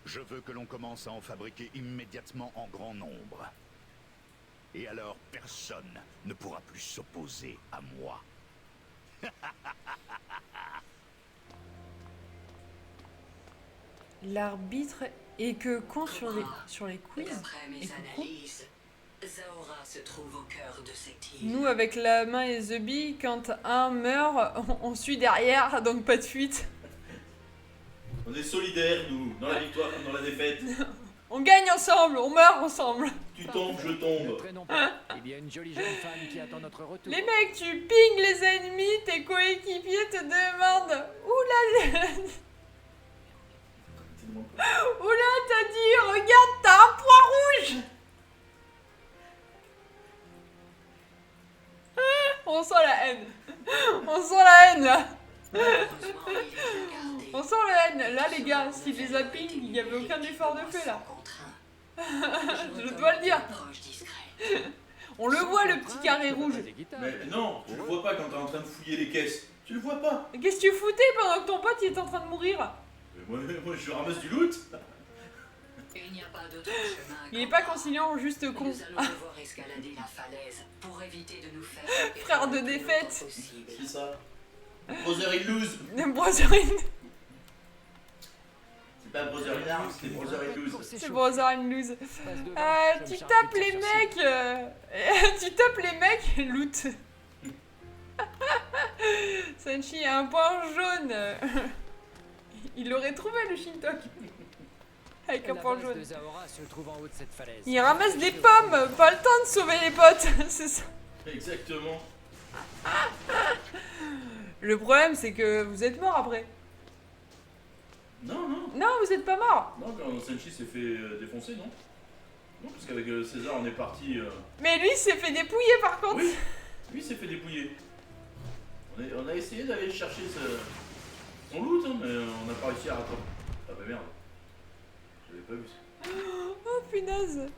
Je veux que l'on commence à en fabriquer immédiatement en grand nombre. Et alors personne ne pourra plus s'opposer à moi. L'arbitre est que con sur les quiz. D'après mes Et coucou. analyses, Zahora se trouve au cœur de cette île. Nous, avec la main et The Bee, quand un meurt, on suit derrière, donc pas de fuite. On est solidaires, nous, dans la victoire comme dans la défaite. On gagne ensemble, on meurt ensemble. Tu tombes, je Ne tombe. traînons pas. Il y a une jolie jeune femme qui attend notre retour. Les mecs, tu pings les ennemis, tes coéquipiers te demandent oula, oula, t'as dit, regarde, t'as un point rouge. On sent la haine. On sent la haine là. Heureusement, il est bien gardé. On sent la haine. Là, les gars, s'il les a ping, il n'y avait aucun effort de fait là. Je dois le dire. Approche discrète. On le voit, le petit carré rouge. Mais non, tu le vois pas quand t'es en train de fouiller les caisses. Tu le vois pas. Qu'est-ce que tu foutais pendant que ton pote il était en train de mourir? Mais moi, je ramasse du loot. Il n'y a pas d'autre chemin. Il est pas conciliant, juste con. Nous allons devoir escalader la falaise pour éviter de nous faire Frère de le plus défaite. longtemps possible. C'est ça. Brother in lose. Brotherine. C'est pas Brother in arms, c'est Brother in lose. C'est Brother and Lose. Tu tapes les mecs. Tu tapes les mecs, loot. Senshi a un point jaune. Il aurait trouvé le Shintok. Avec un point jaune. Se trouve en haut de cette falaise. Il ramasse des pommes. Pas le temps de sauver les potes. C'est ça. Exactement. Le problème, c'est que vous êtes mort après. Non, non. Non, vous êtes pas mort. Non, quand Senshi s'est fait défoncer, non. Non, parce qu'avec César, on est parti. Mais lui s'est fait dépouiller par contre. Oui, lui s'est fait dépouiller. On a essayé d'aller chercher son loot, hein, mais on n'a pas réussi à rattraper. Ah bah merde. J'avais pas vu ça. Oh punaise.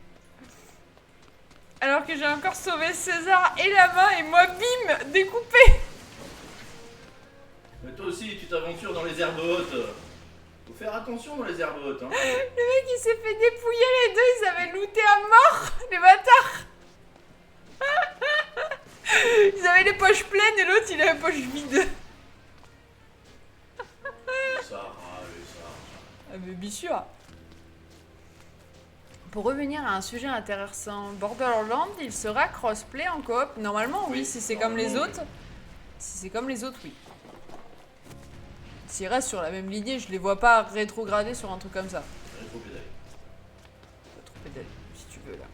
Alors que j'ai encore sauvé César et la main et moi bim découpé. Mais toi aussi, tu t'aventures dans les herbes hautes. Faut faire attention dans les herbes hautes. Hein. Le mec il s'est fait dépouiller les deux, ils avaient looté à mort, les bâtards. Ils avaient les poches pleines et l'autre il avait les poches vides. Ça. Ah mais bien sûr. Pour revenir à un sujet intéressant, Borderlands, il sera crossplay en coop. Normalement oui, Oui, si c'est comme les normalement, autres. Si c'est comme les autres, oui. S'ils restent sur la même lignée, je les vois pas rétrograder sur un truc comme ça. Rétropédale. Pas trop pédale, si tu veux là.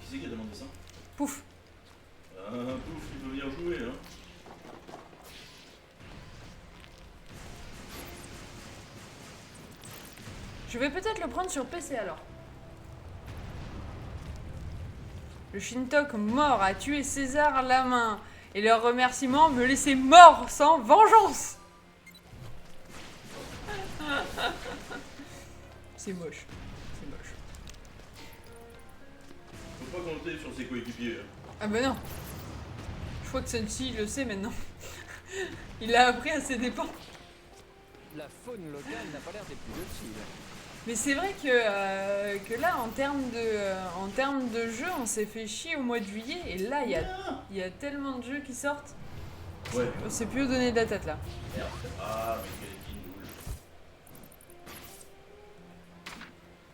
Qui c'est qui a demandé ça? Pouf. Pouf, il peut venir jouer, hein. Je vais peut-être le prendre sur PC alors. Le Shintok mort a tué César à la main. Et leur remerciement me laissait mort sans vengeance. C'est moche. C'est moche. Faut pas compter sur ses coéquipiers. Hein. Ah bah non. Je crois que Senshi le sait maintenant. Il l'a appris à ses dépens. La faune locale n'a pas l'air des plus dociles. Mais c'est vrai que là, en termes de jeu, on s'est fait chier au mois de juillet. Et là, il y a tellement de jeux qui sortent. Ouais. On s'est plus donner de la tête là. Merde. Ah, mais quelle guindoule.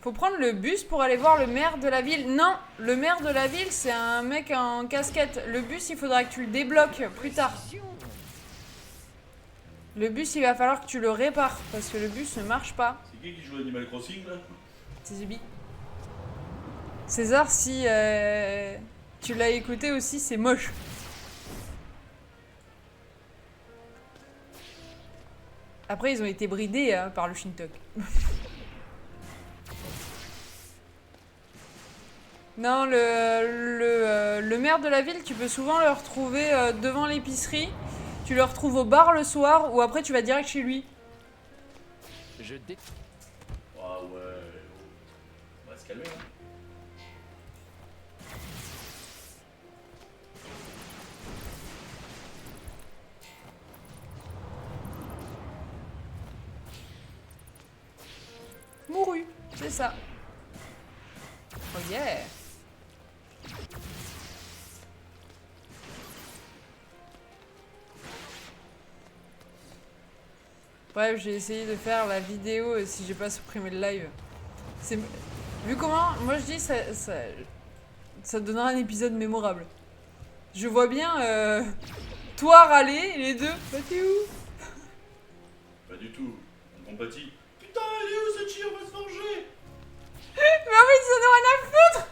Faut prendre le bus pour aller voir le maire de la ville. Non, le maire de la ville, c'est un mec en casquette. Le bus, il faudra que tu le débloques plus tard. Le bus, il va falloir que tu le répares parce que le bus ne marche pas. C'est qui joue Animal Crossing là? C'est Zubi. César, si tu l'as écouté aussi, c'est moche. Après, ils ont été bridés hein, par le Shintok. Non, le maire de la ville, tu peux souvent le retrouver devant l'épicerie. Tu le retrouves au bar le soir ou après tu vas direct chez lui. Ah ouais. On va se calmer hein. Mouru, c'est ça. Oh yeah. Bref, j'ai essayé de faire la vidéo si j'ai pas supprimé le live. Vu comment, moi je dis, ça donnera un épisode mémorable. Je vois bien toi râler, les deux. Bah t'es où? Pas du tout. On compatit. Putain, elle est où cette chie? On va se venger. Mais en fait, ça n'a rien à foutre.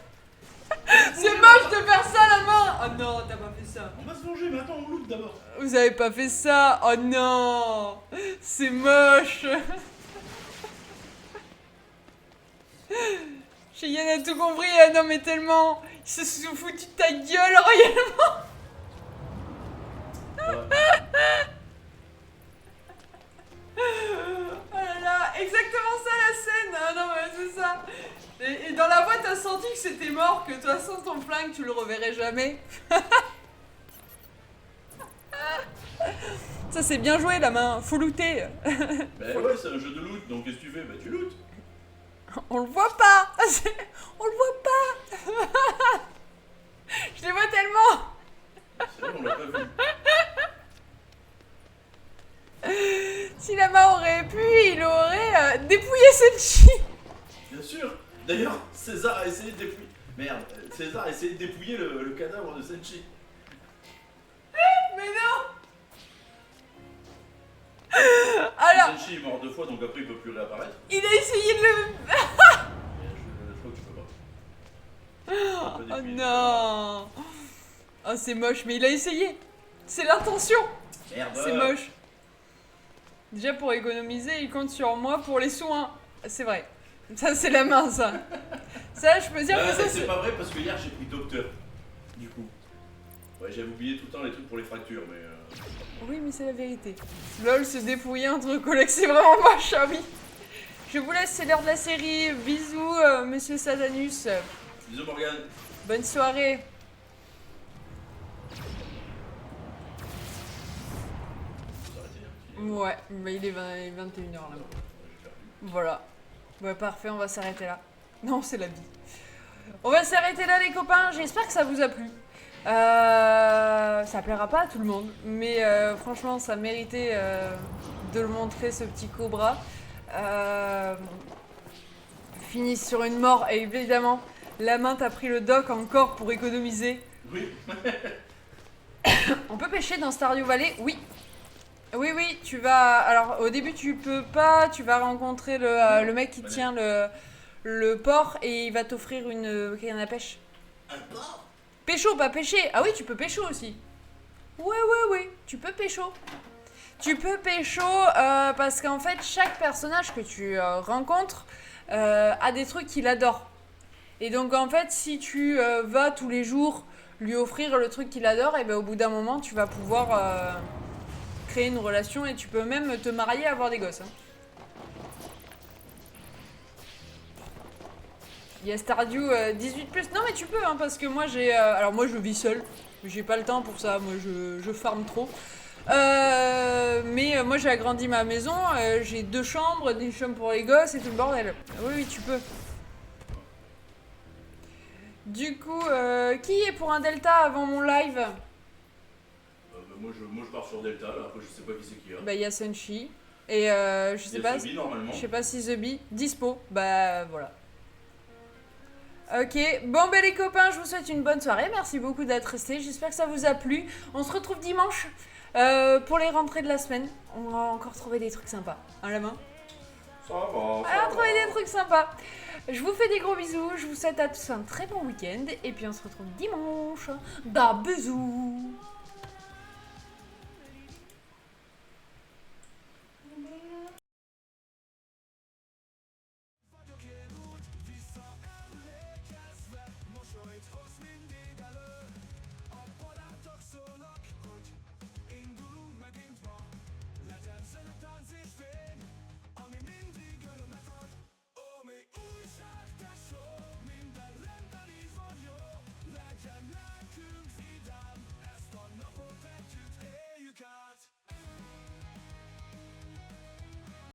C'est moche de faire ça la main. Oh non, t'as pas fait ça. On va se venger, mais attends, on loot d'abord. Vous avez pas fait ça. Oh non. C'est moche. Cheyenne a tout compris. Ah non mais tellement. Il se sont foutu de ta gueule royalement. Oh là là, exactement ça la scène. Ah non mais c'est ça. Et dans la voix t'as senti que c'était mort, que de toute façon ton flingue tu le reverrais jamais. Ça c'est bien joué la main, faut looter. Bah ouais, c'est un jeu de loot, donc qu'est-ce que tu fais? Bah tu lootes. On le voit pas. On le voit pas. Je les vois tellement. C'est vrai, on l'a pas vu. Si la main aurait pu, il aurait dépouillé cette chi. Bien sûr. D'ailleurs, César a essayé de dépouiller... Merde, César a essayé de dépouiller le cadavre de Senshi. Mais non. Alors, Senshi est mort 2 fois, donc après il peut plus réapparaître. il a essayé de le... Je crois que tu peux pas. Oh Tu peux dépouiller. non. Oh c'est moche, mais il a essayé. C'est l'intention. Merde. C'est moche. Déjà pour économiser, il compte sur moi pour les soins. C'est vrai. Ça c'est la main ça. Ça je peux dire que ça c'est pas vrai parce que hier j'ai pris docteur. Du coup. Ouais, j'avais oublié tout le temps les trucs pour les fractures, mais... Oui mais c'est la vérité. LOL se dépouiller entre collègues, c'est vraiment moche, ah oui. Je vous laisse, c'est l'heure de la série. Bisous monsieur Satanus. Bisous Morgane. Bonne soirée. Ouais, mais il est 21h là. Voilà. Ouais, parfait, on va s'arrêter là. Non, c'est la vie. On va s'arrêter là les copains, j'espère que ça vous a plu. Ça plaira pas à tout le monde, mais franchement ça méritait de le montrer ce petit cobra. Fini sur une mort et évidemment la main t'a pris le doc encore pour économiser. Oui. On peut pêcher dans Stardew Valley? Oui. Oui, oui, tu vas... Alors, au début, tu peux pas. Tu vas rencontrer le mec qui tient le port et il va t'offrir une canne à pêche. Un porc? Pécho, pas pêcher. Ah oui, tu peux pécho aussi. Ouais, tu peux pécho. Tu peux pécho parce qu'en fait, chaque personnage que tu rencontres a des trucs qu'il adore. Et donc, en fait, si tu vas tous les jours lui offrir le truc qu'il adore, et ben au bout d'un moment, tu vas pouvoir... créer une relation et tu peux même te marier et avoir des gosses. Hein. Il y a Stardew 18+. Non mais tu peux hein, parce que moi j'ai... alors moi je vis seule. J'ai pas le temps pour ça. Moi je farme trop. Mais moi j'ai agrandi ma maison. J'ai 2 chambres, des chambres pour les gosses et tout le bordel. Oui tu peux. Du coup, qui est pour un Delta avant mon live? Moi je pars sur Delta, là. Après je sais pas qui c'est qui a. Bah il y a Senshi. Et je sais pas. Bee, normalement. Je sais pas si The Bee dispo. Bah voilà. Ok, bon ben les copains, je vous souhaite une bonne soirée. Merci beaucoup d'être restés. J'espère que ça vous a plu. On se retrouve dimanche Pour les rentrées de la semaine, on va encore trouver des trucs sympas. Hein, la main? Ça va, On va trouver des trucs sympas. Je vous fais des gros bisous. Je vous souhaite à tous un très bon week-end. Et puis on se retrouve dimanche. Da bisous.